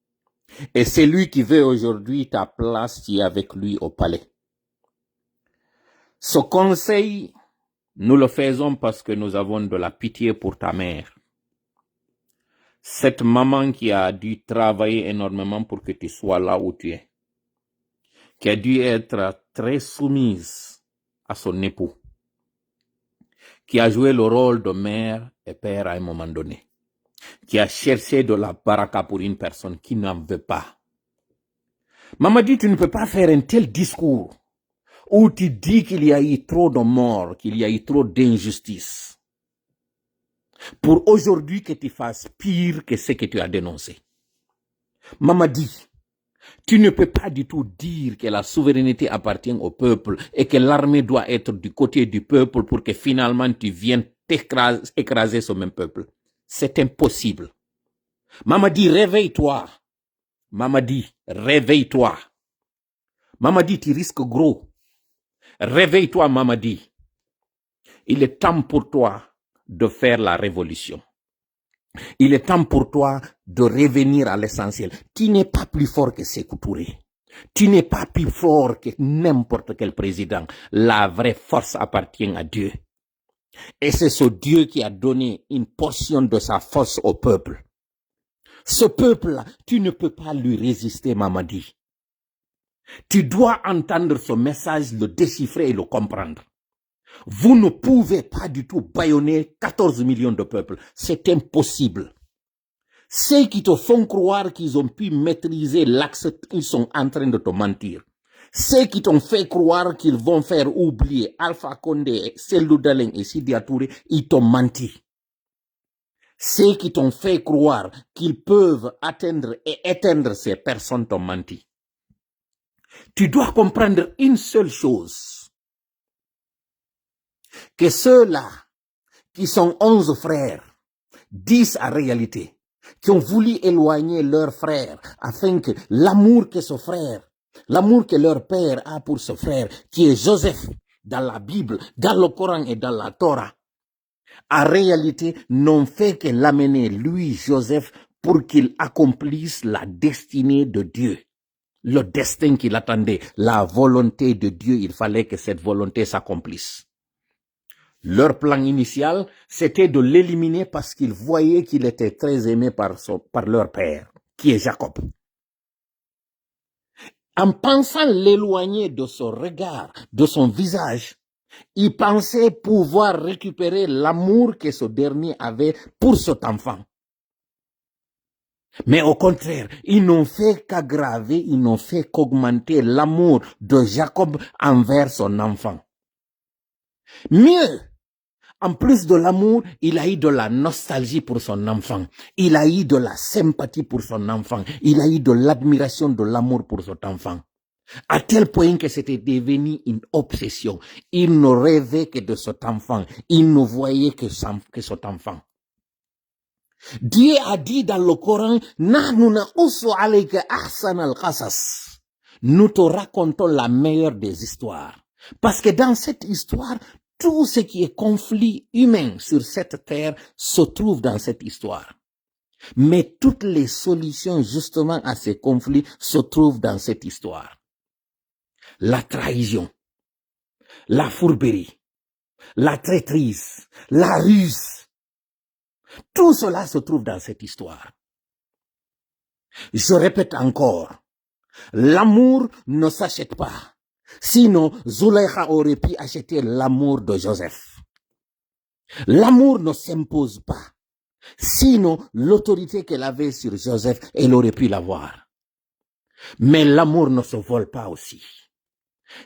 Et c'est lui qui veut aujourd'hui ta place, tu es avec lui au palais. Ce conseil, nous le faisons parce que nous avons de la pitié pour ta mère. Cette maman qui a dû travailler énormément pour que tu sois là où tu es. Qui a dû être très soumise à son époux. Qui a joué le rôle de mère et père à un moment donné. Qui a cherché de la baraka pour une personne qui n'en veut pas. Mamadi, tu ne peux pas faire un tel discours où tu dis qu'il y a eu trop de morts, qu'il y a eu trop d'injustice, pour aujourd'hui que tu fasses pire que ce que tu as dénoncé. Mamadi, tu ne peux pas du tout dire que la souveraineté appartient au peuple et que l'armée doit être du côté du peuple pour que finalement tu viennes écraser ce même peuple. C'est impossible. Mamadi, réveille-toi. Mamadi, réveille-toi. Mamadi, tu risques gros. Réveille-toi, Mamadi. Il est temps pour toi de faire la révolution. Il est temps pour toi de revenir à l'essentiel. Tu n'es pas plus fort que Sékou Touré. Tu n'es pas plus fort que n'importe quel président. La vraie force appartient à Dieu. Et c'est ce Dieu qui a donné une portion de sa force au peuple. Ce peuple-là, tu ne peux pas lui résister, Mamadi. Tu dois entendre ce message, le déchiffrer et le comprendre. Vous ne pouvez pas du tout bâillonner 14 millions de peuples. C'est impossible. Ceux qui te font croire qu'ils ont pu maîtriser l'axe, ils sont en train de te mentir. Ceux qui t'ont fait croire qu'ils vont faire oublier Alpha Condé, Cellou Dalein et Sidi Touré, ils t'ont menti. Ceux qui t'ont fait croire qu'ils peuvent atteindre et éteindre ces personnes t'ont menti. Tu dois comprendre une seule chose. Que ceux-là, qui sont 11 frères, 10 en réalité, qui ont voulu éloigner leurs frères, afin que l'amour que ce frère, l'amour que leur père a pour ce frère, qui est Joseph, dans la Bible, dans le Coran et dans la Torah, en réalité, n'ont fait que l'amener, lui, Joseph, pour qu'il accomplisse la destinée de Dieu. Le destin qu'il attendait, la volonté de Dieu, il fallait que cette volonté s'accomplisse. Leur plan initial, c'était de l'éliminer parce qu'ils voyaient qu'il était très aimé par leur père, qui est Jacob. En pensant l'éloigner de son regard, de son visage, ils pensaient pouvoir récupérer l'amour que ce dernier avait pour cet enfant. Mais au contraire, ils n'ont fait qu'aggraver, ils n'ont fait qu'augmenter l'amour de Jacob envers son enfant. Mieux, en plus de l'amour, il a eu de la nostalgie pour son enfant. Il a eu de la sympathie pour son enfant. Il a eu de l'admiration, de l'amour pour son enfant. À tel point que c'était devenu une obsession. Il ne rêvait que de cet enfant. Il ne voyait que cet enfant. Dieu a dit dans le Coran, nous te racontons la meilleure des histoires. Parce que dans cette histoire, tout ce qui est conflit humain sur cette terre se trouve dans cette histoire. Mais toutes les solutions justement à ces conflits se trouvent dans cette histoire. La trahison, la fourberie, la traîtrise, la ruse, tout cela se trouve dans cette histoire. Je répète encore, l'amour ne s'achète pas. Sinon, Zulaïcha aurait pu acheter l'amour de Joseph. L'amour ne s'impose pas. Sinon, l'autorité qu'elle avait sur Joseph, elle aurait pu l'avoir. Mais l'amour ne se vole pas aussi.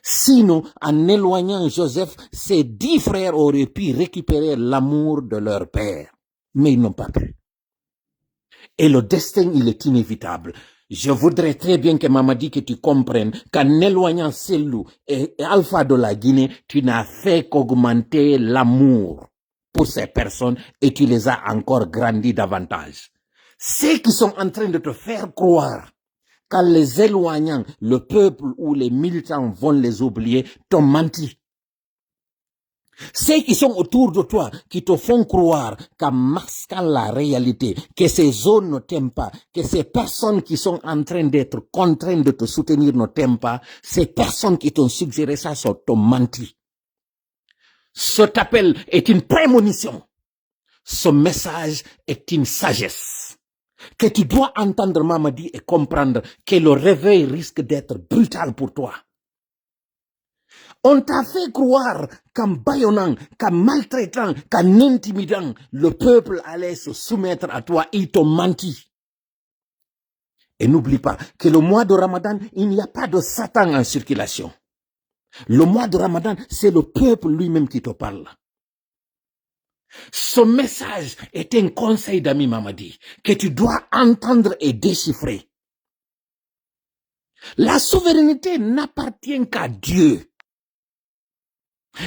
Sinon, en éloignant Joseph, ses 10 frères auraient pu récupérer l'amour de leur père. Mais ils n'ont pas pu. Et le destin, il est inévitable. Je voudrais très bien que Mamadi, que tu comprennes qu'en éloignant Selou et Alpha de la Guinée, tu n'as fait qu'augmenter l'amour pour ces personnes et tu les as encore grandis davantage. Ceux qui sont en train de te faire croire qu'en les éloignant, le peuple ou les militants vont les oublier, t'ont menti. Ceux qui sont autour de toi, qui te font croire qu'en masquant la réalité, que ces zones ne t'aiment pas, que ces personnes qui sont en train d'être contraintes de te soutenir ne t'aiment pas, ces personnes qui t'ont suggéré ça t'ont menti. Cet appel est une prémonition. Ce message est une sagesse que tu dois entendre, Mamadi, et comprendre que le réveil risque d'être brutal pour toi. On t'a fait croire qu'en bâillonnant, qu'en maltraitant, qu'en intimidant, le peuple allait se soumettre à toi. Ils t'ont menti. Et n'oublie pas que le mois de Ramadan, il n'y a pas de Satan en circulation. Le mois de Ramadan, c'est le peuple lui-même qui te parle. Ce message est un conseil d'ami Mamadi que tu dois entendre et déchiffrer. La souveraineté n'appartient qu'à Dieu.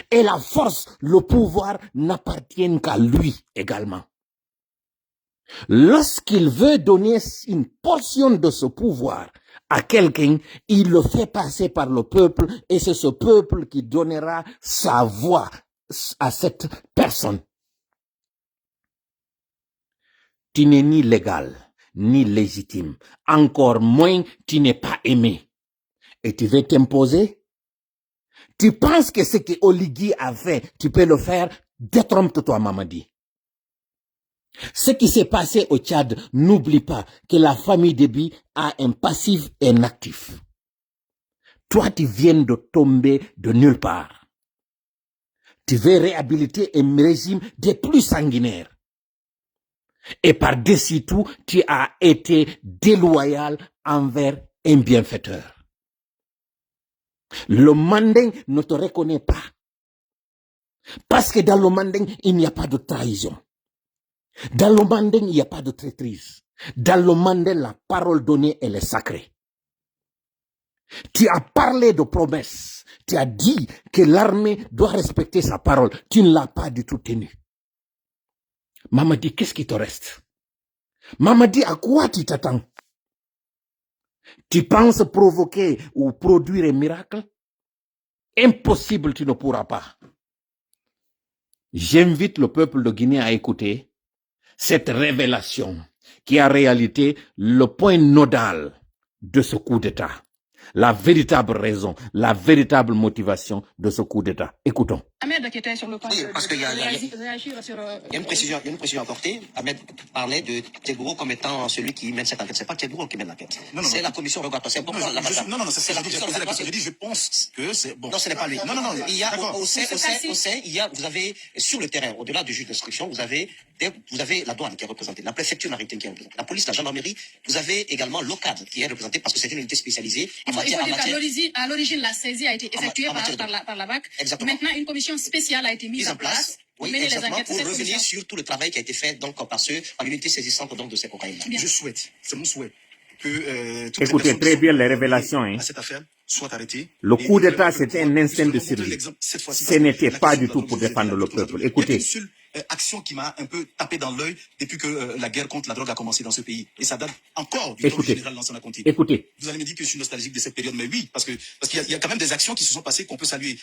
Et la force, le pouvoir n'appartiennent qu'à lui également. Lorsqu'il veut donner une portion de ce pouvoir à quelqu'un, il le fait passer par le peuple et c'est ce peuple qui donnera sa voix à cette personne. Tu n'es ni légal, ni légitime. Encore moins, tu n'es pas aimé. Et tu veux t'imposer? Tu penses que ce que Oligui a fait, tu peux le faire? Détrompe-toi, Mamadi. Ce qui s'est passé au Tchad, n'oublie pas que la famille Déby a un passif et un actif. Toi, tu viens de tomber de nulle part. Tu veux réhabiliter un régime des plus sanguinaires. Et par-dessus tout, tu as été déloyal envers un bienfaiteur. Le manding ne te reconnaît pas. Parce que dans le manding, il n'y a pas de trahison. Dans le manding, il n'y a pas de traîtrise. Dans le manding, la parole donnée, elle est sacrée. Tu as parlé de promesses. Tu as dit que l'armée doit respecter sa parole. Tu ne l'as pas du tout tenue. Mamadi, qu'est-ce qui te reste? Mamadi, à quoi tu t'attends? Tu penses provoquer ou produire un miracle? Impossible, tu ne pourras pas. J'invite le peuple de Guinée à écouter cette révélation, qui est en réalité le point nodal de ce coup d'État. La véritable raison, la véritable motivation de ce coup d'État. Écoutons. Ahmed qui était sur le point Oui, parce qu'il y a réagir sur... il y a une précision à apporter. Ahmed parlait de Thégouro comme étant celui qui mène cette enquête. C'est pas Thégouro qui mène l'enquête. C'est la commission rogatoire. C'est pourquoi la c'est la commission rogatoire. J'ai dit, je pense que c'est bon. Non, ce n'est pas lui. Non. Il y a au sein, il y a, vous avez sur le terrain, au-delà du juge d'instruction, vous avez la douane qui est représentée, la préfecture maritime qui est représentée, la police, la gendarmerie. Vous avez également l'OCAD qui est représenté parce que c'est une unité spécialisée en matière. Il faut dire qu'à l'origine, la saisie a été effectuée par la BAC. Exactement. Maintenant, une commission spéciale a été mise en place. Oui, mener les exactement, enquêtes. pour revenir sur tout le travail qui a été fait donc par l'unité saisissante donc de ces cocaïnes. Je souhaite, c'est mon souhait, que écoutez très bien les révélations. À cette affaire soient arrêtées. Le coup d'État, c'était un instinct de survie. Ce n'était pas du tout pour défendre le peuple. Écoutez. Action qui m'a un peu tapé dans l'œil depuis que la guerre contre la drogue a commencé dans ce pays. Et ça date encore du temps du général Lansana Conté. Écoutez. Vous allez me dire que je suis nostalgique de cette période, mais oui, parce qu'il y a quand même des actions qui se sont passées qu'on peut saluer.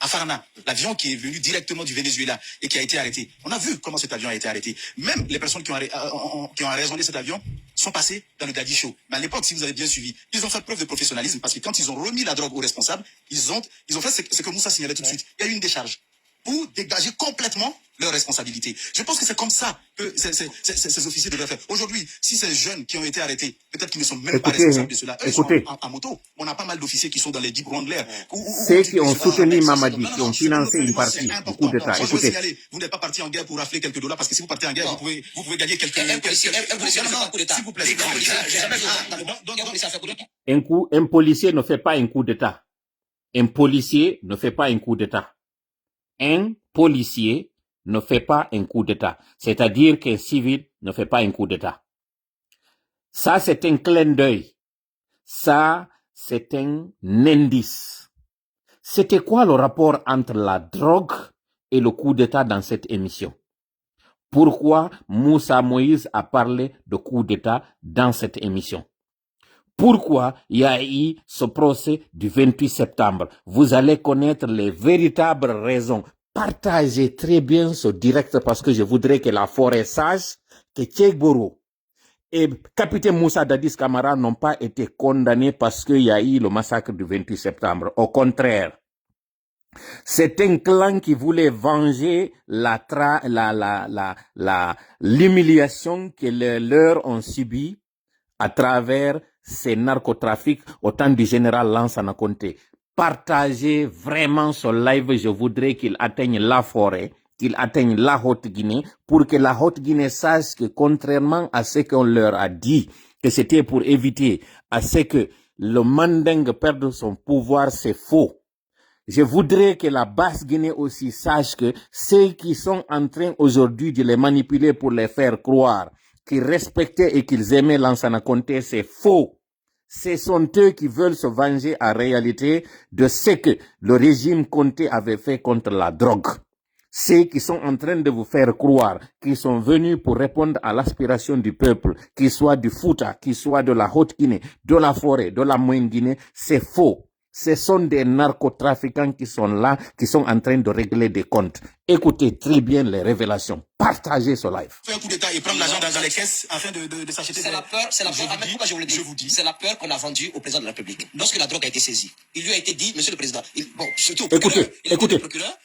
À Farana, l'avion qui est venu directement du Venezuela et qui a été arrêté. On a vu comment cet avion a été arrêté. Même les personnes qui ont raisonné cet avion sont passées dans le Daddy Show. Mais à l'époque, si vous avez bien suivi, ils ont fait preuve de professionnalisme parce que quand ils ont remis la drogue aux responsables, ils ont fait ce que Moussa signalait tout de suite. Il y a eu une décharge pour dégager complètement leurs responsabilités. Je pense que c'est comme ça que ces officiers devraient faire. Aujourd'hui, si ces jeunes qui ont été arrêtés, peut-être qu'ils ne sont même pas responsables de cela, eux sont en moto. On a pas mal d'officiers qui sont dans les deep ground l'air. Ceux qui ont soutenu Mamadi, qui ont financé une partie du coup d'État. Écoutez. Vous n'êtes pas parti en guerre pour rafler quelques dollars, parce que si vous partez en guerre, vous pouvez gagner quelques... S'il vous plaît. Un policier ne fait pas un coup d'État. Un policier ne fait pas un coup d'État. Un policier ne fait pas un coup d'État. C'est-à-dire qu'un civil ne fait pas un coup d'État. Ça, c'est un clin d'œil. Ça, c'est un indice. C'était quoi le rapport entre la drogue et le coup d'État dans cette émission? Pourquoi Moussa Moïse a parlé de coup d'État dans cette émission? Pourquoi il y a eu ce procès du 28 septembre? Vous allez connaître les véritables raisons. Partagez très bien ce direct parce que je voudrais que la forêt sache que Tchegboro et capitaine Moussa Dadis Camara n'ont pas été condamnés parce qu'il y a eu le massacre du 28 septembre. Au contraire, c'est un clan qui voulait venger l'humiliation que les leurs ont subie à travers ces narcotrafics au temps du général Lansana Conté. Partagez vraiment ce live, je voudrais qu'il atteigne la forêt, qu'il atteigne la Haute-Guinée, pour que la Haute-Guinée sache que contrairement à ce qu'on leur a dit, que c'était pour éviter à ce que le Mandingue perde son pouvoir, c'est faux. Je voudrais que la Basse-Guinée aussi sache que ceux qui sont en train aujourd'hui de les manipuler pour les faire croire qu'ils respectaient et qu'ils aimaient Lansana Conté, c'est faux. Ce sont eux qui veulent se venger en réalité de ce que le régime Conté avait fait contre la drogue. Ceux qui sont en train de vous faire croire qu'ils sont venus pour répondre à l'aspiration du peuple, qu'ils soient du Fouta, qu'ils soient de la Haute-Guinée, de la forêt, de la Moyenne-Guinée, c'est faux. Ce sont des narcotrafiquants qui sont là, qui sont en train de régler des comptes. Écoutez très bien les révélations. Partagez ce live. Faire un coup d'État et prendre l'argent dans les caisses afin de s'acheter. C'est la peur, pourquoi je vous le dis, c'est la peur qu'on a vendue au président de la République. Lorsque la drogue a été saisie, il lui a été dit, monsieur le président, surtout au procureur,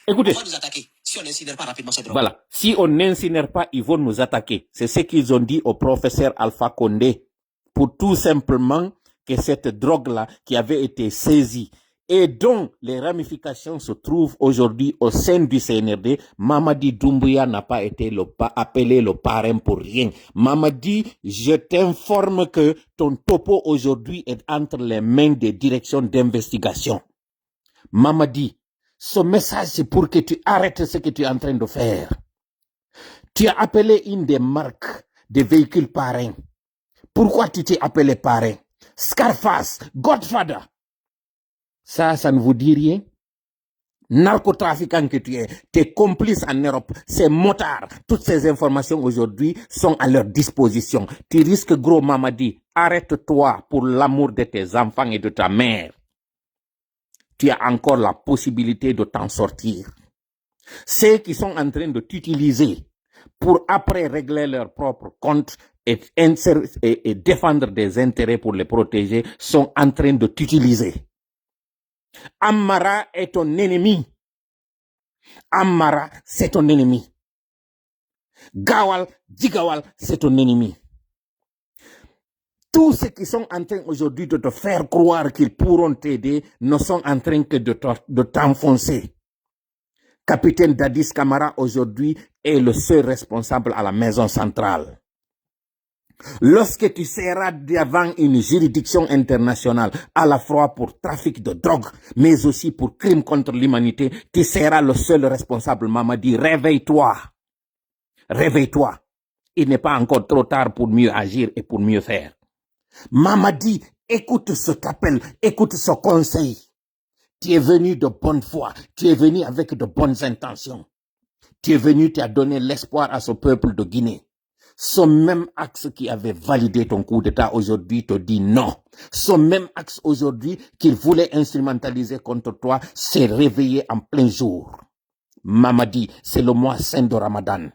on va nous attaquer. Si on n'incinère pas rapidement cette drogue. Voilà. Si on n'incinère pas, ils vont nous attaquer. C'est ce qu'ils ont dit au professeur Alpha Condé. Pour tout simplement que cette drogue-là qui avait été saisie et dont les ramifications se trouvent aujourd'hui au sein du CNRD, Mamadi Doumbouya n'a pas été appelé le parrain pour rien. Mamadi, je t'informe que ton topo aujourd'hui est entre les mains des directions d'investigation. Mamadi, ce message c'est pour que tu arrêtes ce que tu es en train de faire. Tu as appelé une des marques des véhicules parrains. Pourquoi tu t'es appelé parrain? Scarface, Godfather. Ça ne vous dit rien? Narcotrafiquant que tu es, tes complices en Europe, ces motards, toutes ces informations aujourd'hui sont à leur disposition. Tu risques gros, Mamadi. Arrête-toi pour l'amour de tes enfants et de ta mère. Tu as encore la possibilité de t'en sortir. Ceux qui sont en train de t'utiliser pour après régler leur propre compte, et défendre des intérêts pour les protéger sont en train de t'utiliser. Amara est ton ennemi. Amara, c'est ton ennemi. Gawal, Digawal, c'est ton ennemi. Tous ceux qui sont en train aujourd'hui de te faire croire qu'ils pourront t'aider ne sont en train que de t'enfoncer. Capitaine Dadis Camara aujourd'hui est le seul responsable à la maison centrale. Lorsque tu seras devant une juridiction internationale à la fois pour trafic de drogue, mais aussi pour crimes contre l'humanité, tu seras le seul responsable. Mamadi, réveille-toi. Réveille-toi. Il n'est pas encore trop tard pour mieux agir et pour mieux faire. Mamadi, écoute cet appel, écoute ce conseil. Tu es venu de bonne foi, tu es venu avec de bonnes intentions. Tu es venu, tu as donné l'espoir à ce peuple de Guinée. Ce même axe qui avait validé ton coup d'État aujourd'hui te dit non. Ce même axe aujourd'hui qu'il voulait instrumentaliser contre toi s'est réveillé en plein jour. Mamadi, c'est le mois saint de Ramadan.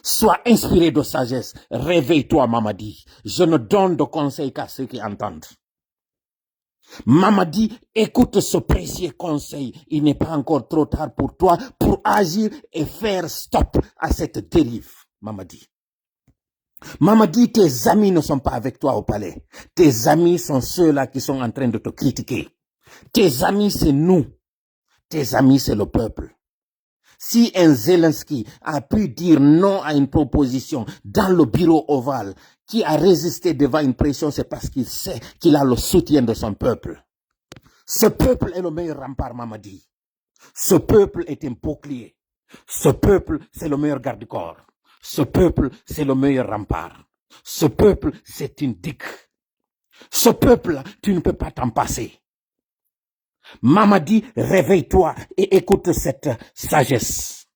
Sois inspiré de sagesse. Réveille-toi, Mamadi. Je ne donne de conseils qu'à ceux qui entendent. Mamadi, écoute ce précieux conseil. Il n'est pas encore trop tard pour toi pour agir et faire stop à cette dérive, Mamadi. Mamadi, tes amis ne sont pas avec toi au palais. Tes amis sont ceux-là qui sont en train de te critiquer. Tes amis, c'est nous. Tes amis, c'est le peuple. Si un Zelensky a pu dire non à une proposition dans le bureau ovale, qui a résisté devant une pression, c'est parce qu'il sait qu'il a le soutien de son peuple. Ce peuple est le meilleur rempart, Mamadi. Ce peuple est un bouclier. Ce peuple, c'est le meilleur garde-corps. Ce peuple, c'est le meilleur rempart. Ce peuple, c'est une digue. Ce peuple, tu ne peux pas t'en passer. Mamadi, réveille-toi et écoute cette sagesse.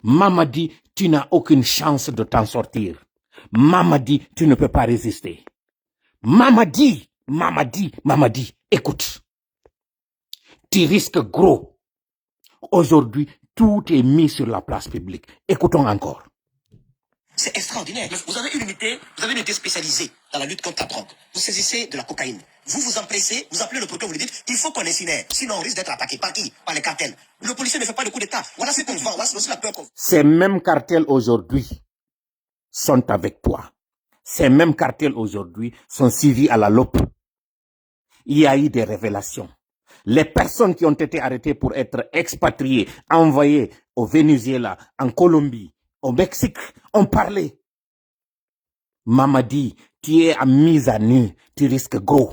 Mamadi, tu n'as aucune chance de t'en sortir. Mamadi, tu ne peux pas résister. Mamadi, écoute. Tu risques gros. Aujourd'hui, tout est mis sur la place publique. Écoutons encore. C'est extraordinaire. Vous avez une unité spécialisée dans la lutte contre la drogue. Vous saisissez de la cocaïne. Vous vous empressez, vous appelez le procureur, vous lui dites, il faut qu'on incinère. Sinon, on risque d'être attaqué. Par qui? Par les cartels. Le policier ne fait pas le coup d'État. Voilà ce qu'on vend. Voilà la peur qu'on... Ces mêmes cartels aujourd'hui sont avec toi. Ces mêmes cartels aujourd'hui sont suivis à la loupe. Il y a eu des révélations. Les personnes qui ont été arrêtées pour être expatriées, envoyées au Venezuela, en Colombie, au Mexique, ont parlé. Mamadi, tu es à mise à nu, tu risques gros.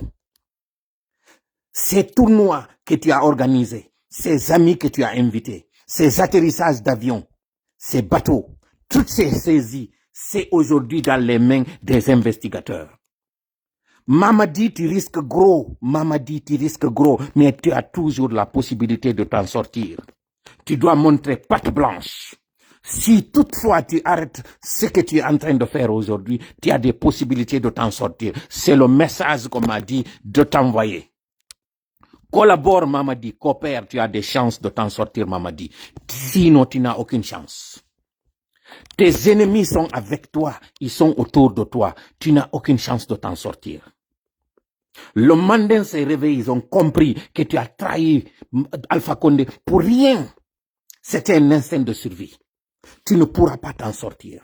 Ces tournois que tu as organisés, ces amis que tu as invités, ces atterrissages d'avions, ces bateaux, toutes ces saisies, c'est aujourd'hui dans les mains des investigateurs. Mamadi, tu risques gros. Mamadi, tu risques gros. Mais tu as toujours la possibilité de t'en sortir. Tu dois montrer patte blanche. Si toutefois tu arrêtes ce que tu es en train de faire aujourd'hui, tu as des possibilités de t'en sortir. C'est le message qu'on m'a dit de t'envoyer. Collabore, Mamadi, coopère, tu as des chances de t'en sortir, Mamadi. Sinon, tu n'as aucune chance. Tes ennemis sont avec toi, ils sont autour de toi. Tu n'as aucune chance de t'en sortir. Le Mandin s'est réveillé, ils ont compris que tu as trahi Alpha Condé pour rien. C'était un instinct de survie. Tu ne pourras pas t'en sortir.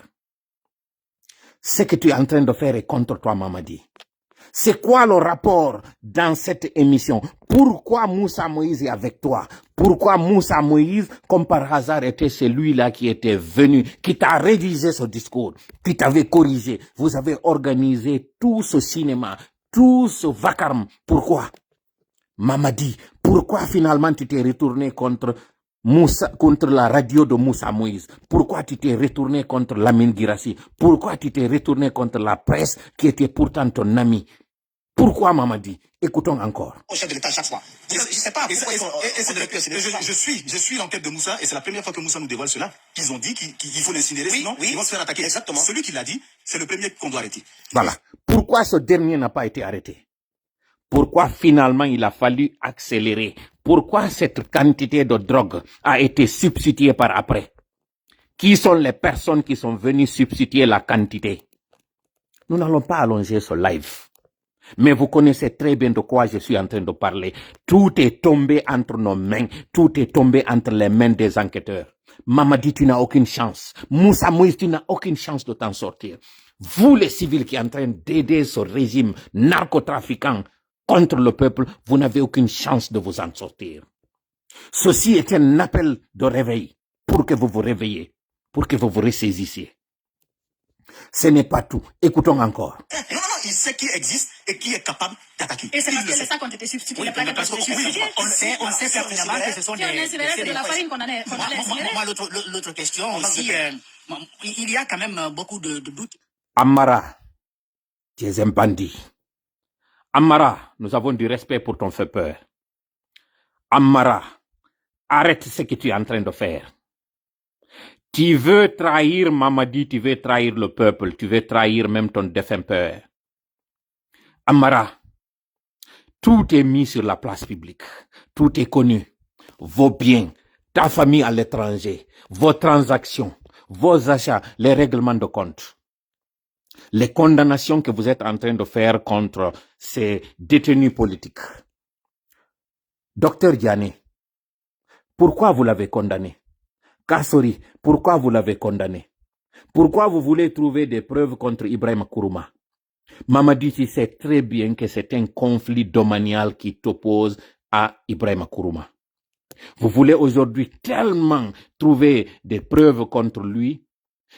Ce que tu es en train de faire est contre toi, Mamadi. C'est quoi le rapport dans cette émission? Pourquoi Moussa Moïse est avec toi? Pourquoi Moussa Moïse, comme par hasard, était celui-là qui était venu, qui t'a rédigé ce discours, qui t'avait corrigé? Vous avez organisé tout ce cinéma, tout ce vacarme. Pourquoi? Mamadi, pourquoi finalement tu t'es retourné contre la radio de Moussa Moïse? Pourquoi tu t'es retourné contre Lamine Girassi? Pourquoi tu t'es retourné contre la presse qui était pourtant ton ami? Pourquoi, Mamadi? Écoutons encore. Au chef de l'État chaque fois. Je ne sais pas pourquoi je suis l'enquête de Moussa et c'est la première fois que Moussa nous dévoile cela. Qu'ils ont dit qu'il faut l'incinérer, sinon ils vont se faire attaquer. Exactement. Celui qui l'a dit, c'est le premier qu'on doit arrêter. Voilà. Pourquoi ce dernier n'a pas été arrêté? Pourquoi finalement il a fallu accélérer? Pourquoi cette quantité de drogue a été substituée par après? Qui sont les personnes qui sont venues substituer la quantité? Nous n'allons pas allonger ce live. Mais vous connaissez très bien de quoi je suis en train de parler. Tout est tombé entre nos mains. Tout est tombé entre les mains des enquêteurs. Mamadi, tu n'as aucune chance. Moussa Moïse, tu n'as aucune chance de t'en sortir. Vous, les civils qui êtes en train d'aider ce régime narcotrafiquant contre le peuple, vous n'avez aucune chance de vous en sortir. Ceci est un appel de réveil pour que vous vous réveillez, pour que vous vous ressaisissiez. Ce n'est pas tout. Écoutons encore. Non, il sait qui existe et qui est capable d'attaquer. Et c'est parce que c'est ça qu'on était substitué. Oui, mais parce qu'on on sait pertinemment que ce sont Si on incinérait, c'est de la farine qu'on allait incinérer. Moi, l'autre question aussi, il y a quand même beaucoup de doutes. Amara, tu es un bandit. Amara, nous avons du respect pour ton fait peur. Amara, arrête ce que tu es en train de faire. Tu veux trahir Mamadi, tu veux trahir le peuple, tu veux trahir même ton défunt père. Amara, tout est mis sur la place publique. Tout est connu. Vos biens, ta famille à l'étranger, vos transactions, vos achats, les règlements de compte. Les condamnations que vous êtes en train de faire contre ces détenus politiques. Docteur Diané, pourquoi vous l'avez condamné? Kassori, pourquoi vous l'avez condamné? Pourquoi vous voulez trouver des preuves contre Ibrahim Kourouma? Mamadi, tu sais très bien que c'est un conflit domanial qui t'oppose à Ibrahim Kourouma. Vous voulez aujourd'hui tellement trouver des preuves contre lui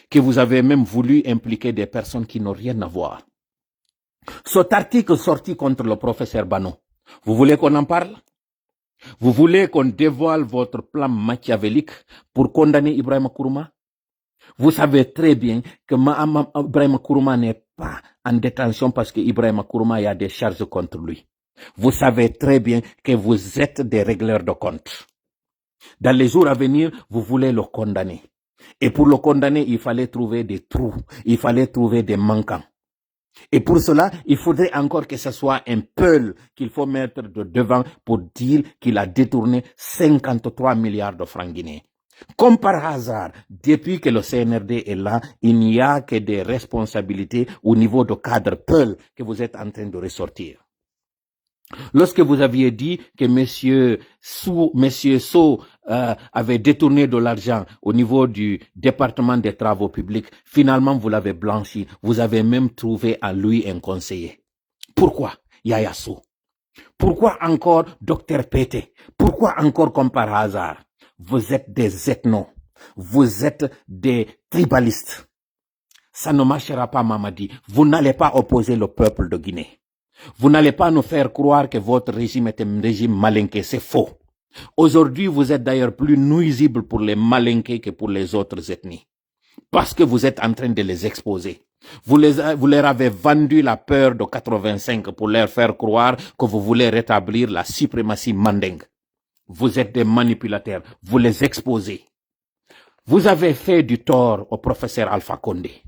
que vous avez même voulu impliquer des personnes qui n'ont rien à voir. Cet article sorti contre le professeur Bano, vous voulez qu'on en parle? Vous voulez qu'on dévoile votre plan machiavélique pour condamner Ibrahim Kourouma? Vous savez très bien que Ibrahim Kourouma n'est pas en détention parce que Ibrahim Kourouma y a des charges contre lui. Vous savez très bien que vous êtes des régleurs de comptes. Dans les jours à venir, vous voulez le condamner. Et pour le condamner, il fallait trouver des trous, il fallait trouver des manquants. Et pour cela, il faudrait encore que ce soit un Peul qu'il faut mettre de devant pour dire qu'il a détourné 53 milliards de francs guinéens. Comme par hasard, depuis que le CNRD est là, il n'y a que des responsabilités au niveau de cadre Peul que vous êtes en train de ressortir. Lorsque vous aviez dit que Monsieur So avait détourné de l'argent au niveau du département des travaux publics, finalement vous l'avez blanchi. Vous avez même trouvé à lui un conseiller. Pourquoi Yaya So? Pourquoi encore Dr Pété? Pourquoi encore comme par hasard? Vous êtes des ethnos. Vous êtes des tribalistes. Ça ne marchera pas, Mamadi. Vous n'allez pas opposer le peuple de Guinée. Vous n'allez pas nous faire croire que votre régime est un régime malinqué, c'est faux. Aujourd'hui, vous êtes d'ailleurs plus nuisible pour les malinqués que pour les autres ethnies. Parce que vous êtes en train de les exposer. Vous leur avez vendu la peur de 85 pour leur faire croire que vous voulez rétablir la suprématie mandingue. Vous êtes des manipulateurs, vous les exposez. Vous avez fait du tort au professeur Alpha Condé.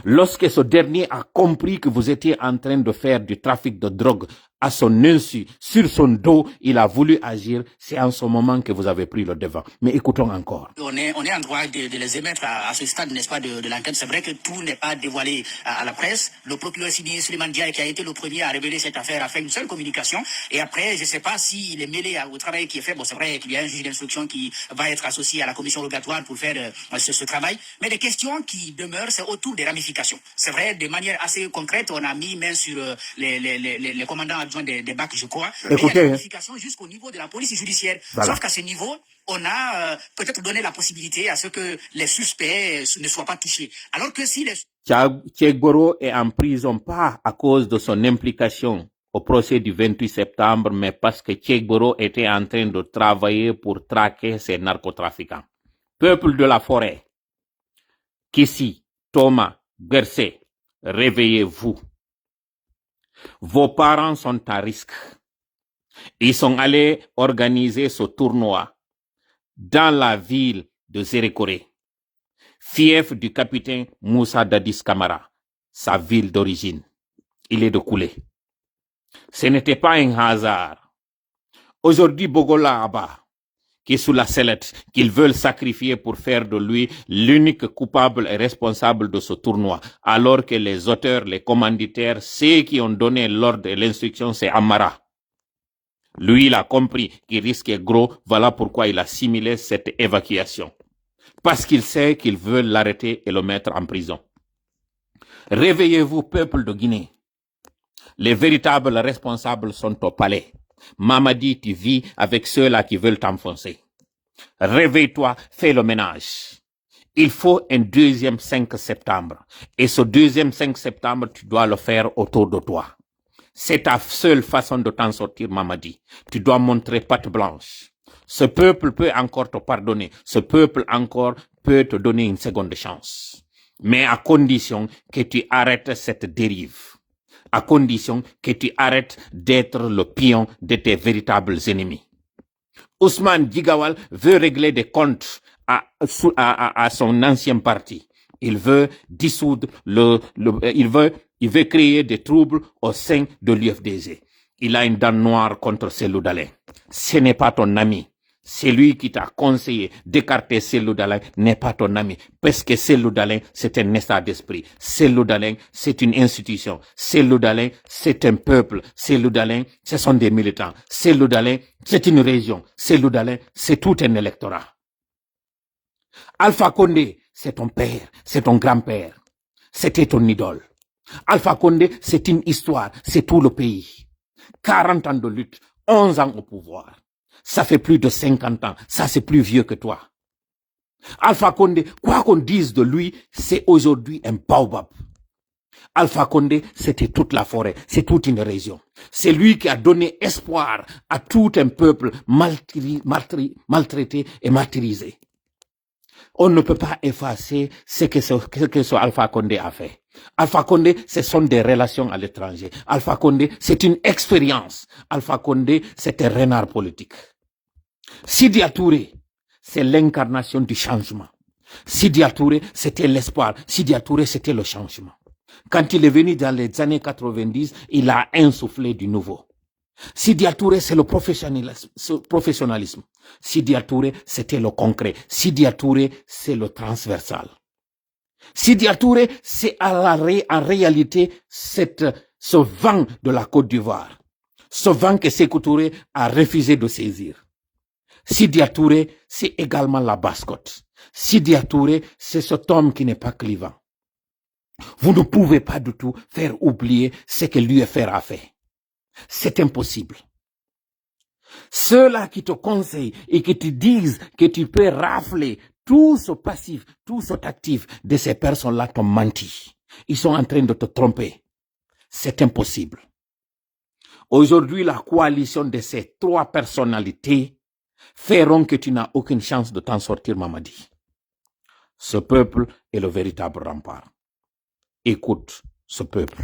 Lorsque ce dernier a compris que vous étiez en train de faire du trafic de drogue à son insu, sur son dos, il a voulu agir. C'est en ce moment que vous avez pris le devant. Mais écoutons encore. On est en droit de les émettre à ce stade, n'est-ce pas, de l'enquête. C'est vrai que tout n'est pas dévoilé à la presse. Le procureur signé Suleiman Diaye, qui a été le premier à révéler cette affaire, a fait une seule communication. Et après, je ne sais pas s'il est mêlé au travail qui est fait. Bon, c'est vrai qu'il y a un juge d'instruction qui va être associé à la commission rogatoire pour faire ce travail. Mais les questions qui demeurent, c'est autour des ramifications. C'est vrai, de manière assez concrète, on a mis main sur les commandants adjoints des BAC, je crois. Écoutez, mais il y a des ramifications jusqu'au niveau de la police judiciaire. Voilà. Sauf qu'à ce niveau, on a peut-être donné la possibilité à ce que les suspects ne soient pas touchés. Alors que si les... Tchegboro est en prison pas à cause de son implication au procès du 28 septembre, mais parce que Tchegboro était en train de travailler pour traquer ces narcotrafiquants. Peuple de la forêt, Kissi, Thomas, Bersé, réveillez-vous. Vos parents sont à risque. Ils sont allés organiser ce tournoi dans la ville de Zérékoré, fief du capitaine Moussa Dadis Camara, sa ville d'origine. Il est de Koulé. Ce n'était pas un hasard. Aujourd'hui, Bogola Abba, qui est sous la sellette, qu'ils veulent sacrifier pour faire de lui l'unique coupable et responsable de ce tournoi, alors que les auteurs, les commanditaires, ceux qui ont donné l'ordre et l'instruction, c'est Amara. Lui, il a compris qu'il risquait gros, voilà pourquoi il a simulé cette évacuation. Parce qu'il sait qu'ils veulent l'arrêter et le mettre en prison. Réveillez-vous, peuple de Guinée. Les véritables responsables sont au palais. Mamadi, tu vis avec ceux-là qui veulent t'enfoncer. Réveille-toi, fais le ménage. Il faut un deuxième 5 septembre. Et ce deuxième 5 septembre, tu dois le faire autour de toi. C'est ta seule façon de t'en sortir, Mamadi. Tu dois montrer patte blanche. Ce peuple peut encore te pardonner. Ce peuple encore peut te donner une seconde chance. Mais à condition que tu arrêtes cette dérive. À condition que tu arrêtes d'être le pion de tes véritables ennemis. Ousmane Digawal veut régler des comptes à son ancien parti. Il veut dissoudre il veut créer des troubles au sein de l'UFDG. Il a une dent noire contre Cellou Dalein. Ce n'est pas ton ami. C'est lui qui t'a conseillé d'écarter Cellou Dalein, n'est pas ton ami. Parce que Cellou Dalein, c'est un état d'esprit. Cellou Dalein, c'est une institution. Cellou Dalein, c'est un peuple. Cellou Dalein, ce sont des militants. Cellou Dalein, c'est une région. Cellou Dalein, c'est tout un électorat. Alpha Condé, c'est ton père, c'est ton grand-père. C'était ton idole. Alpha Condé, c'est une histoire, c'est tout le pays. 40 ans de lutte, 11 ans au pouvoir. Ça fait plus de 50 ans, ça c'est plus vieux que toi. Alpha Condé, quoi qu'on dise de lui, c'est aujourd'hui un baobab. Alpha Condé, c'était toute la forêt, c'est toute une région. C'est lui qui a donné espoir à tout un peuple maltraité et martyrisé. On ne peut pas effacer ce que ce Alpha Condé a fait. Alpha Condé, ce sont des relations à l'étranger. Alpha Condé, c'est une expérience. Alpha Condé, c'est un renard politique. Sidya Touré, c'est l'incarnation du changement. Sidya Touré, c'était l'espoir. Sidya Touré, c'était le changement. Quand il est venu dans les années 90, il a insufflé du nouveau. Sidya Touré, c'est le professionnalisme. Sidya Touré, c'était le concret. Sidya Touré, c'est le transversal. Sidya Touré, c'est en réalité ce vent de la Côte d'Ivoire. Ce vent que Sékou Touré a refusé de saisir. Sidya Touré, c'est également la Basse-Côte. Sidya Touré, c'est cet homme qui n'est pas clivant. Vous ne pouvez pas du tout faire oublier ce que l'UFR a fait. C'est impossible. Ceux-là qui te conseillent et qui te disent que tu peux rafler tout ce passif, tout cet actif de ces personnes-là t'ont menti. Ils sont en train de te tromper. C'est impossible. Aujourd'hui, la coalition de ces trois personnalités feront que tu n'as aucune chance de t'en sortir, Mamadi. Ce peuple est le véritable rempart. Écoute ce peuple.